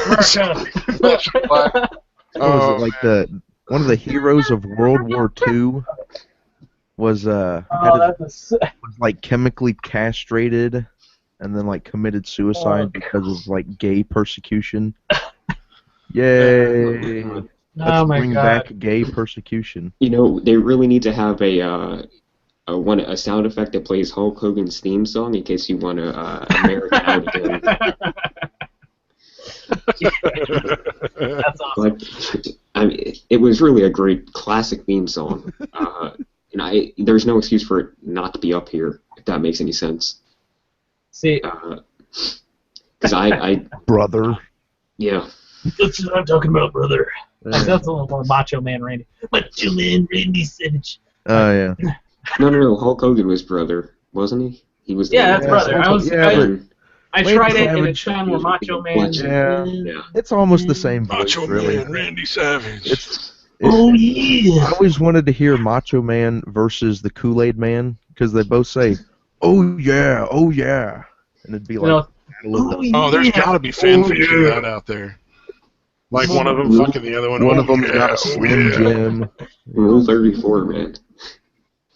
America. Oh, was it like one of the heroes of World War II was like chemically castrated and then like committed suicide because of like gay persecution. Yay! Let's bring back gay persecution. You know, they really need to have a a sound effect that plays Hulk Hogan's theme song in case you want to American out again. That's awesome. But I mean, it was really a great classic theme song, and there's no excuse for it not to be up here, if that makes any sense. See, because I Brother. yeah. that's what I'm talking about, brother. That's a little more Macho Man Randy. Macho Man Randy Savage. Oh, yeah. No. Hulk Hogan was brother, wasn't he? He was. Yeah, that's brother. I tried it, and Savage. it sounded more Macho Man. Yeah. It's almost the same voice, Macho really. Man Randy Savage. Oh, yeah. I always wanted to hear Macho Man versus the Kool-Aid Man, because they both say, "Oh yeah, oh yeah," and it'd be like, Oh, there's got to be fanfiction of that out there. Like one of them fucking the other one. One of them's got a Slim Jim. Rule 34, man.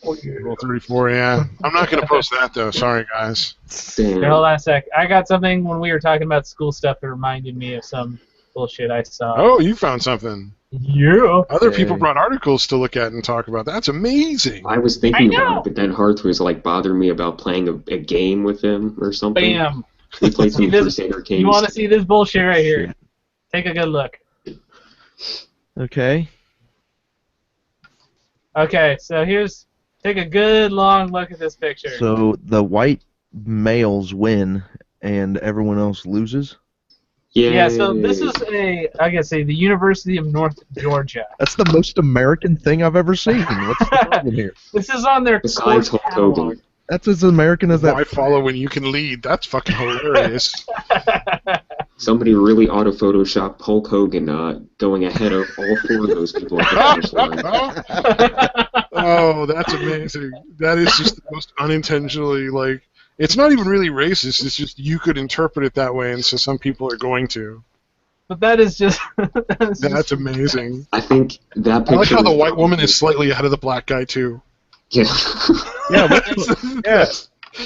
Rule 34, yeah. I'm not going to post that, though. Sorry, guys. Damn. Okay, hold on a sec. I got something when we were talking about school stuff that reminded me of some bullshit I saw. Oh, you found something. Yeah. Other people brought articles to look at and talk about. That's amazing. I was thinking about it, but then Hearth was like bothering me about playing a game with him or something. Bam. We played some Crusader games. You want to see this bullshit right here? Take a good look. Okay. Okay, so take a good long look at this picture. So the white males win, and everyone else loses. Yeah, so this is the University of North Georgia. That's the most American thing I've ever seen. What's the problem here? This is on their Besides course Hulk catalog. Hogan. That's as American as that. Why follow when you can lead? That's fucking hilarious. Somebody really auto-photoshopped Hulk Hogan going ahead of all four of those people at the finish line. Oh, that's amazing. That is just the most unintentionally, like, it's not even really racist, it's just you could interpret it that way, and so some people are going to. But that is just... That's amazing. I think that picture I like how the is white woman is slightly ahead of the black guy, too. Yeah. Yeah,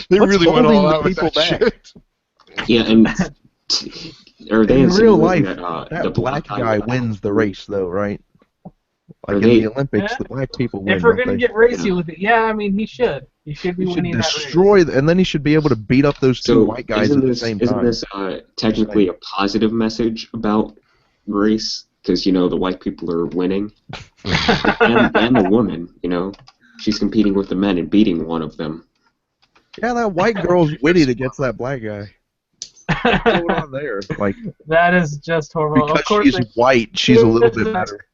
They What's really went holding all the out with people that back? shit. Yeah, and are they in real life, that that black guy wins the race, though, right? Like in they- the Olympics, the black people win. If we're don't going to they? get racy with it, yeah, I mean, he should. He should be He should winning that race. destroy, and then he should be able to beat up those two So white guys at the same isn't time. this technically a positive message about race? Because, you know, the white people are winning. and the woman, you know, she's competing with the men and beating one of them. Yeah, that white girl's witty against that black guy. What's going on there? Like, That is just horrible. because Of course, she's white, she's a little bit better.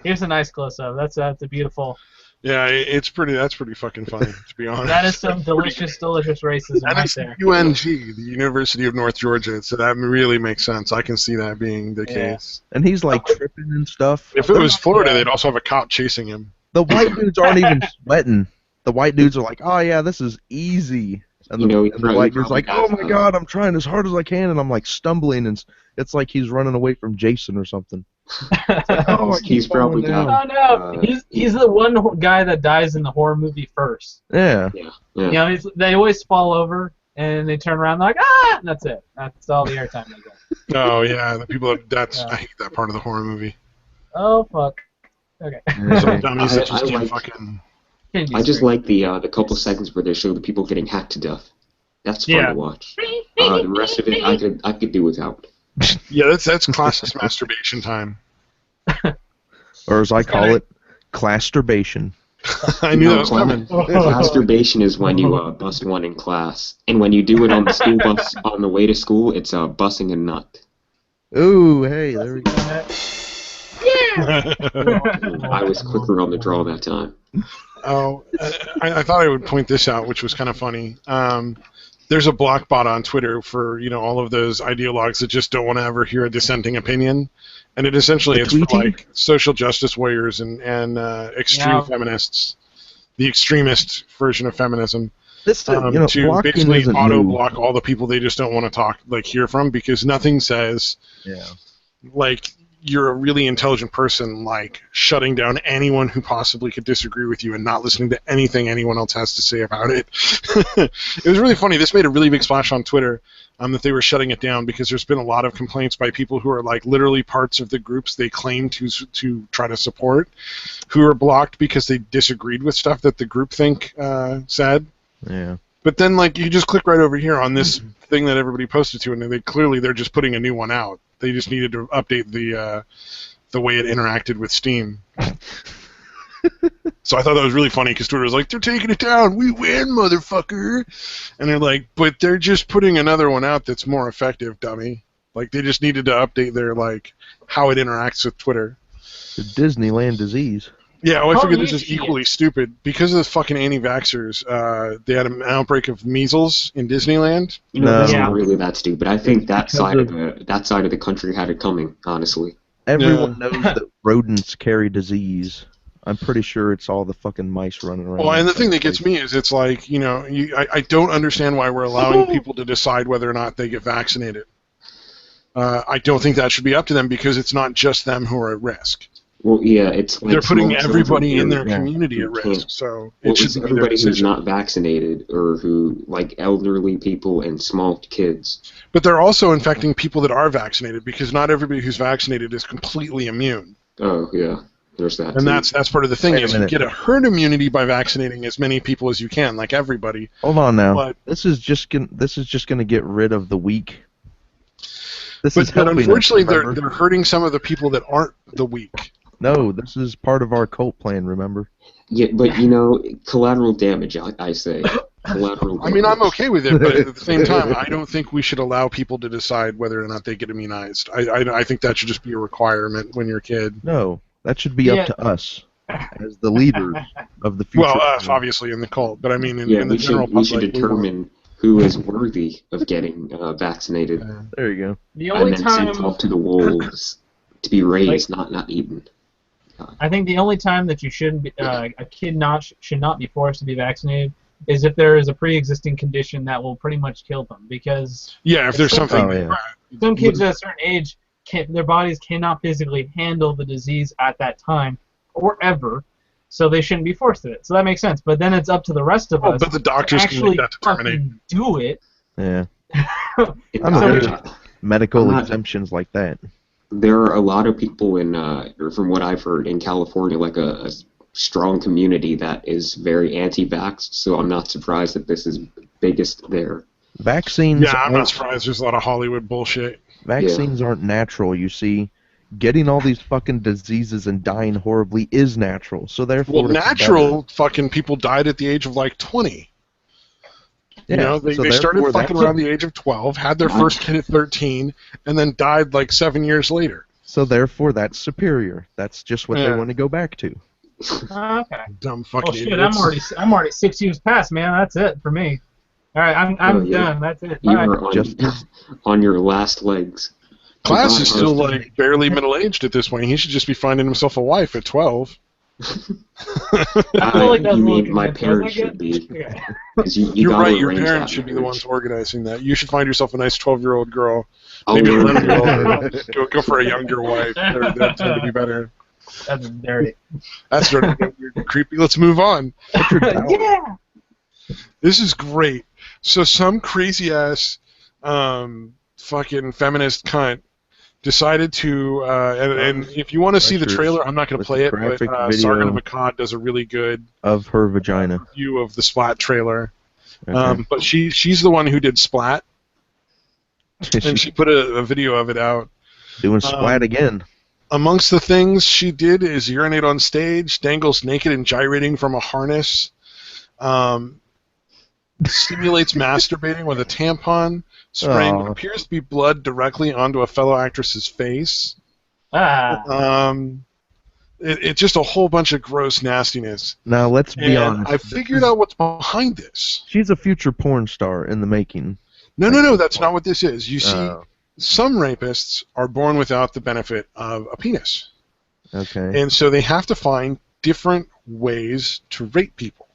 here's a nice close-up. That's a beautiful... Yeah, that's pretty fucking funny, to be honest. That is some delicious racism And right it's there. UNG, the University of North Georgia, so that really makes sense. I can see that being the Yeah. case. And he's like tripping and stuff. If it was Florida, they'd also have a cop chasing him. The white dudes aren't even sweating. The white dudes are like, oh yeah, this is easy. And the, You know, and the white dude's like, oh my god, I'm trying as hard as I can, and I'm like stumbling, and it's like he's running away from Jason or something. Oh, I keep He's probably falling got. Oh no, he's the one guy that dies in the horror movie first. Yeah. Yeah. You know, they always fall over and they turn around like and that's it. That's all the airtime they get. Oh yeah, the people I hate that part of the horror movie. Oh fuck. Okay. Some dummies that just I can't like- fucking. I just like the couple seconds where they show the people getting hacked to death. That's fun to watch. The rest of it, I could do without. Yeah, that's classist masturbation time. Or as I call it, clasturbation. I knew that was coming. Masturbation is when you bust one in class, and when you do it on the school bus on the way to school, it's busting a nut. Ooh, hey, there we go. I was quicker on the draw that time. Oh, I thought I would point this out, which was kind of funny. There's a block bot on Twitter for all of those ideologues that just don't want to ever hear a dissenting opinion, and it essentially is for like social justice warriors and extreme feminists, the extremist version of feminism. This to basically auto block all the people they just don't want to hear from, because nothing says like you're a really intelligent person, like shutting down anyone who possibly could disagree with you and not listening to anything anyone else has to say about it. It was really funny. This made a really big splash on Twitter. that they were shutting it down because there's been a lot of complaints by people who are like literally parts of the groups they claim to try to support, who are blocked because they disagreed with stuff that the groupthink said. Yeah. But then, like, you just click right over here on this thing that everybody posted to, and they're just putting a new one out. They just needed to update the way it interacted with Steam. So I thought that was really funny because Twitter was like, they're taking it down. We win, motherfucker. And they're like, but they're just putting another one out that's more effective, dummy. Like, they just needed to update their, like, how it interacts with Twitter. The Disneyland disease. Yeah, well, I figured this is equally stupid. Because of the fucking anti-vaxxers, they had an outbreak of measles in Disneyland. That's not really that stupid. I think that side of the country had it coming, honestly. Everyone knows that rodents carry disease. I'm pretty sure it's all the fucking mice running around. Well, and the thing that gets me is it's like, I don't understand why we're allowing people to decide whether or not they get vaccinated. I don't think that should be up to them because it's not just them who are at risk. Well, yeah, it's like they're putting everybody in their community at risk. So it should be everybody who's not vaccinated or who, like, elderly people and small kids. But they're also infecting people that are vaccinated because not everybody who's vaccinated is completely immune. Oh, yeah. There's that. And that's part of the thing is you get a herd immunity by vaccinating as many people as you can, like everybody. Hold on now. But this is just going to get rid of the weak. But unfortunately, they're hurting some of the people that aren't the weak. No, this is part of our cult plan, remember? Yeah, but, collateral damage, I say. Collateral damage. I mean, I'm okay with it, but at the same time, I don't think we should allow people to decide whether or not they get immunized. I think that should just be a requirement when you're a kid. No, that should be up to us as the leaders of the future. Well, us, obviously, in the cult, but I mean, in the general public. We should determine who is worthy of getting vaccinated. There you go. The only time sent off to the wolves to be raised, not eaten. I think the only time that you shouldn't be, a kid should not be forced to be vaccinated is if there is a pre-existing condition that will pretty much kill them. Because if there's something, some kids at a certain age, their bodies cannot physically handle the disease at that time or ever, so they shouldn't be forced to it. So that makes sense. But then it's up to the rest of us but the doctors to actually can make that determination. Do it. Yeah. I'm against medical exemptions like that. There are a lot of people from what I've heard, in California, like a strong community that is very anti-vax, so I'm not surprised that this is biggest there. Vaccines. Yeah, I'm not surprised. There's a lot of Hollywood bullshit. Vaccines aren't natural, you see. Getting all these fucking diseases and dying horribly is natural, so therefore... Well, natural fucking people died at the age of, like, 20. Yeah, they started fucking around the age of 12, had their first kid at 13, and then died like 7 years later. So therefore, that's superior. That's just what they want to go back to. Okay. Dumb fucking shit! idiots. I'm already 6 years past, man. That's it for me. All right, I'm done. That's it. You are on your last legs. Class is still like barely middle aged at this point. He should just be finding himself a wife at 12. I feel like that's you mean my parents should be. You're right, your parents should be the ones organizing that. You should find yourself a nice 12-year-old girl. Maybe an 11-year-old. Go for a younger wife. That tend to be better. That's dirty. That's dirty. Creepy. Let's move on. Yeah! This is great. So some crazy-ass fucking feminist cunt decided to, and if you want to see the trailer, I'm not going to play it, but Sargon of Akkad does a really good of her vagina view of the Splat trailer. Okay. But she's the one who did Splat, and she put a video of it out. Doing Splat again. Amongst the things she did is urinate on stage, dangles naked and gyrating from a harness, simulates masturbating with a tampon, spraying what appears to be blood directly onto a fellow actress's face. It's just a whole bunch of gross nastiness. Now, let's be honest. I figured out what's behind this. She's a future porn star in the making. No, that's not what this is. You see, some rapists are born without the benefit of a penis. Okay. And so they have to find different ways to rape people.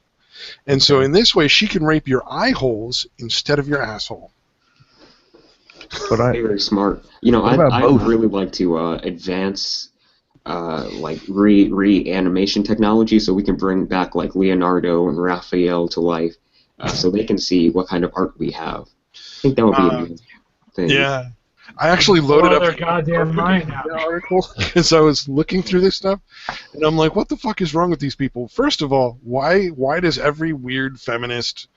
And so in this way, she can rape your eye holes instead of your asshole. But very smart. I would really like to advance like reanimation technology, so we can bring back like Leonardo and Raphael to life, so they can see what kind of art we have. I think that would be amazing. things. Yeah. I actually loaded up their goddamn mind out. the article because I was looking through this stuff, and I'm like, what the fuck is wrong with these people? First of all, why does every weird feminist,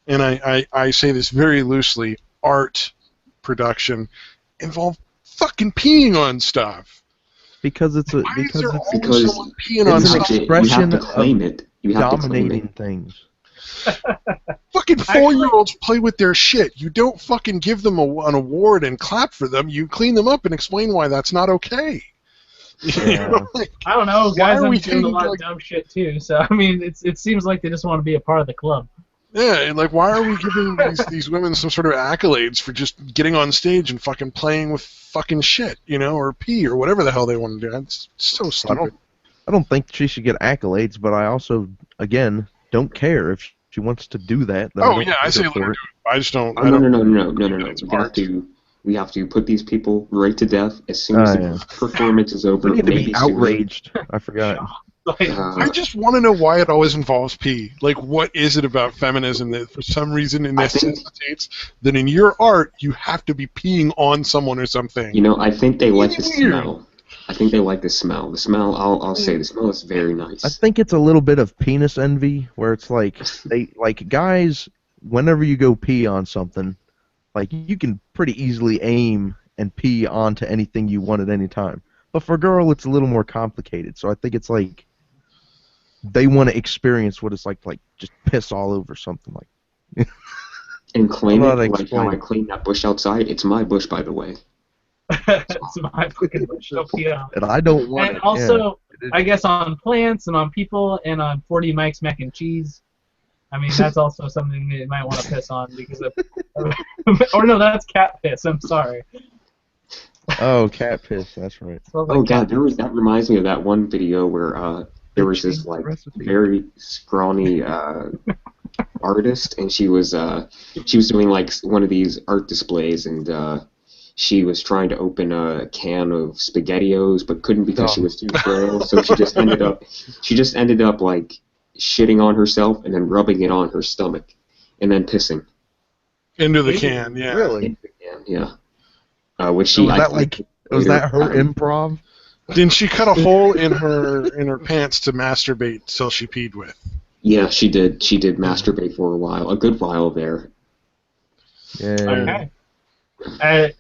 and I say this very loosely, art production involve fucking peeing on stuff? Because it's a because someone peeing on it's an stuff? expression you have to claim it. You have dominating to claim it. things. Fucking 4-year-olds play with their shit. You don't fucking give them an award and clap for them. You clean them up and explain why that's not okay. Yeah. You know, like, I don't know. Guys, I'm doing a lot like, of dumb shit too. So I mean, it seems like they just want to be a part of the club. yeah, and like, why are we giving these women some sort of accolades for just getting on stage and fucking playing with fucking shit, you know, or pee or whatever the hell they want to do? It's so stupid. I don't think she should get accolades, but I also, again, don't care if she wants to do that. Oh yeah, I say let her do it. I just don't. Oh, no. We have to put these people right to death as soon as the performance is over. We need to be outraged. I forgot. I just want to know why it always involves pee. Like, what is it about feminism that for some reason it necessitates that in your art you have to be peeing on someone or something? You know, I think they like the smell. I think they like the smell. The smell, I'll say, the smell is very nice. I think it's a little bit of penis envy, where it's like guys, whenever you go pee on something, like you can pretty easily aim and pee onto anything you want at any time. But for a girl, it's a little more complicated. So I think it's like they want to experience what it's like just piss all over something like. And claim it like how I claim that bush outside. It's my bush, by the way. It's my fucking bush. And I don't want and it. Also, yeah. I guess on plants and on people and on 40 Mike's mac and cheese. I mean, that's also something that you might want to piss on because of... or no, that's cat piss. I'm sorry. Oh, cat piss. That's right. Oh god, that reminds me of that one video where there was this like very scrawny artist, and she was doing like one of these art displays, and she was trying to open a can of SpaghettiOs, but couldn't because she was too frail. So she just ended up like shitting on herself and then rubbing it on her stomach, and then pissing into the can. Yeah, really. Into the can, yeah. Which she was that her improv? Didn't she cut a hole in her pants to masturbate till she peed with? Yeah, she did. She did masturbate for a good while there. Yeah. Okay.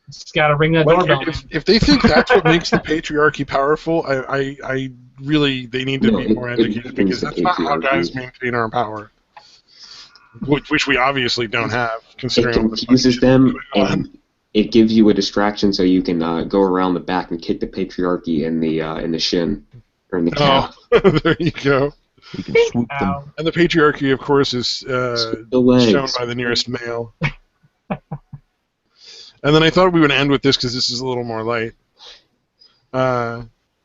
Just gotta ring that doorbell. If they think that's what makes the patriarchy powerful, I really they need to be more educated because that's not how guys maintain our power, which we obviously don't have. Considering it confuses them, and it gives you a distraction so you can go around the back and kick the patriarchy in the shin or in the calf. Oh, there you go. You can swoop them. And the patriarchy, of course, is shown by the nearest male. And then I thought we would end with this because this is a little more light.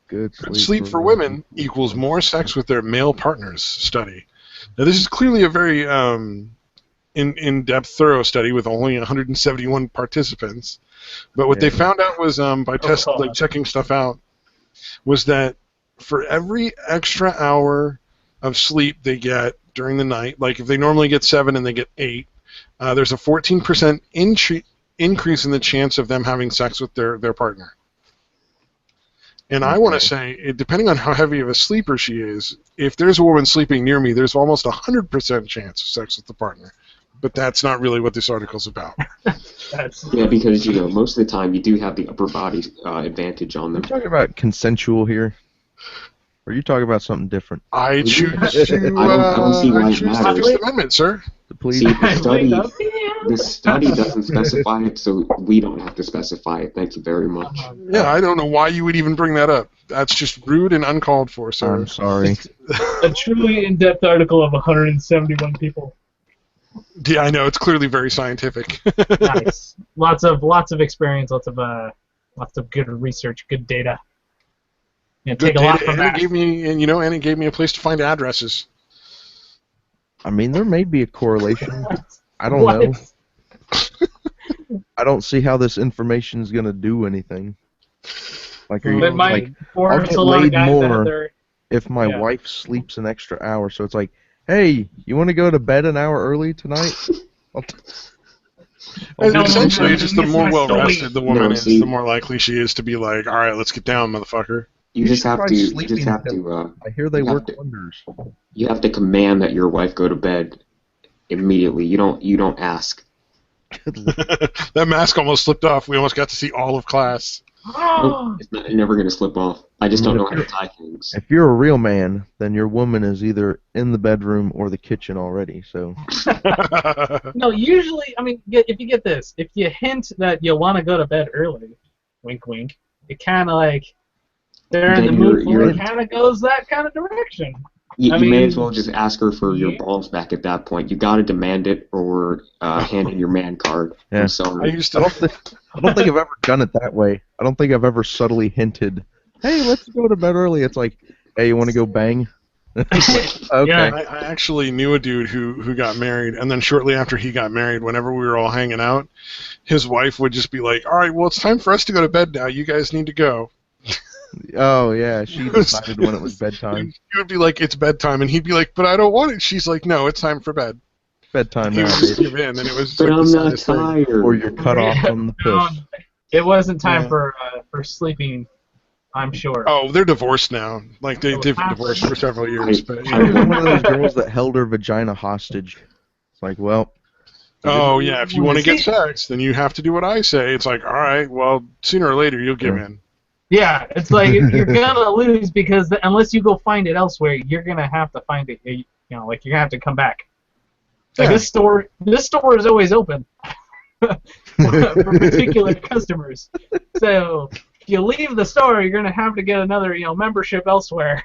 Good sleep for women equals more sex with their male partners study. Now, this is clearly a very in-depth, thorough study with only 171 participants. But what they found out was by checking stuff out was that for every extra hour of sleep they get during the night, like if they normally get 7 and they get 8, there's a 14% increase in the chance of them having sex with their partner. And I want to say, depending on how heavy of a sleeper she is, if there's a woman sleeping near me, there's almost 100% chance of sex with the partner. But that's not really what this article's about. Yeah, because most of the time you do have the upper body advantage on them. Are you talking about consensual here? Or are you talking about something different? I choose to. I don't see why it matters. First Amendment, sir. Please. See, the study doesn't specify it, so we don't have to specify it. Thank you very much. Yeah, I don't know why you would even bring that up. That's just rude and uncalled for, sir. I'm sorry. A truly in-depth article of 171 people. Yeah, I know. It's clearly very scientific. Nice. Lots of experience. Lots of good research. Good data. Good take a lot from that. And it gave me a place to find addresses. I mean, there may be a correlation. I don't know. I don't see how this information is going to do anything. Like, I'll get laid more if my wife sleeps an extra hour. So it's like, hey, you want to go to bed an hour early tonight? Essentially, just the more well rested the woman is, see, the more likely she is to be like, "All right, let's get down, motherfucker." You just have to. I hear they work wonders. You have to command that your wife go to bed immediately. You don't ask. That mask almost slipped off. We almost got to see all of class. It's never going to slip off. I just don't know how to tie things. If you're a real man, then your woman is either in the bedroom or the kitchen already. So. No, usually, I mean, if you get this, if you hint that you want to go to bed early, wink, wink, it kind of like they're in the mood for it. Kind of goes that kind of direction. You may as well just ask her for your balls back at that point. You got to demand it, or hand in your man card. Yeah. I'm sorry. I don't think I've ever done it that way. I don't think I've ever subtly hinted, "Hey, let's go to bed early." It's like, "Hey, you want to go bang?" Okay. Yeah. I actually knew a dude who got married, and then shortly after he got married, whenever we were all hanging out, his wife would just be like, "All right, well, it's time for us to go to bed now. You guys need to go." Oh, yeah, she decided when it was bedtime. He would be like, "It's bedtime," and he'd be like, "But I don't want it." She's like, "No, it's time for bed." Bedtime He now, would just baby. give in, and it was But like I'm the not saddest thing. tired. Or you're cut off from the piss. It wasn't time for sleeping, I'm sure. Oh, they're divorced now. Like they've been divorced for several years. But I was one of those girls that held her vagina hostage. It's like, well. Oh yeah, if you want to get sex, then you have to do what I say. It's like, all right, well, sooner or later you'll give in. Yeah, it's like you're gonna lose because unless you go find it elsewhere, you're gonna have to find it. You know, like you're gonna have to come back. Like this store is always open for particular customers. So if you leave the store, you're gonna have to get another membership elsewhere.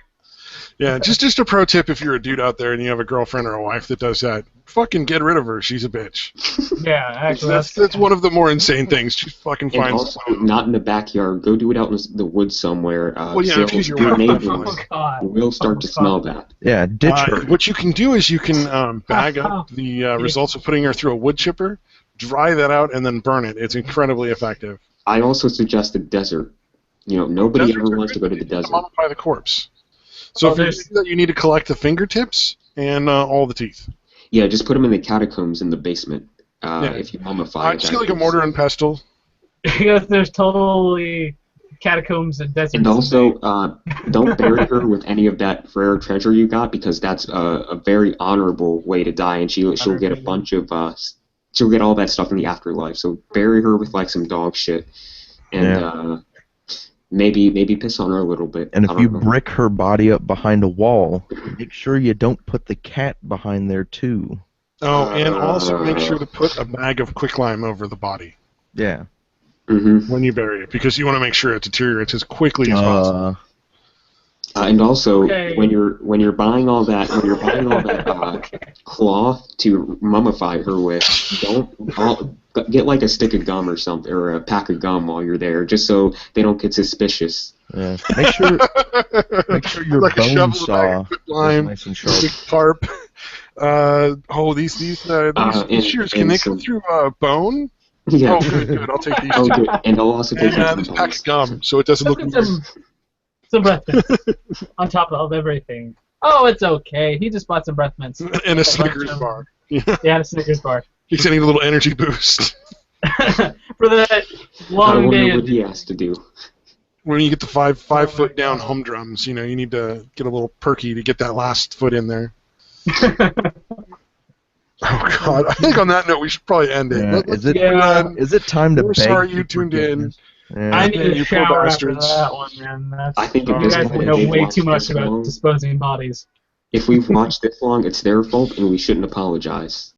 Yeah, just a pro tip if you're a dude out there and you have a girlfriend or a wife that does that, fucking get rid of her. She's a bitch. Yeah, actually, that's one of the more insane things. Just fucking find. And also, not in the backyard. Go do it out in the woods somewhere. Well, yeah, if your neighbors God. will start to smell that. Yeah, ditch her. What you can do is you can bag up the results of putting her through a wood chipper, dry that out, and then burn it. It's incredibly effective. I also suggest the desert. Nobody ever wants to go to the desert. Mummify the corpse. So you need to collect the fingertips and all the teeth. Yeah, just put them in the catacombs in the basement. If you mummify. Just get like a mortar and pestle. Because there's totally catacombs and deserts. And also, don't bury her with any of that rare treasure you got, because that's a very honorable way to die, and she'll get a bunch of she'll get all that stuff in the afterlife. So bury her with like some dog shit, and maybe piss on her a little bit. And if you brick her body up behind a wall, make sure you don't put the cat behind there too. Oh, and also make sure to put a bag of quicklime over the body. Yeah. Mm-hmm. When you bury it, because you want to make sure it deteriorates as quickly as possible. And also, when you're buying all that cloth to mummify her with, get like a stick of gum or something, or a pack of gum while you're there, just so they don't get suspicious. Yeah. Make sure your like bone saw is lime, nice and sharp. big tarp. These shears, can they come through bone? Yeah. Oh, good. I'll take these. Oh, good. And I'll also take this pack of gum, so it doesn't look weird. Some breath mints on top of everything. Oh, it's okay. He just bought some breath mints. And a Snickers bar. Yeah, a Snickers bar. He's getting a little energy boost. For that long day. I wonder what he has to do. When you get the five foot down humdrums, you need to get a little perky to get that last foot in there. Oh God! I think on that note we should probably end it. Yeah. Is it time to? We're sorry you tuned in. Yeah. I need to shower after that one, man. I think you guys know way too much about disposing bodies. If we've watched this long, it's their fault, and we shouldn't apologize.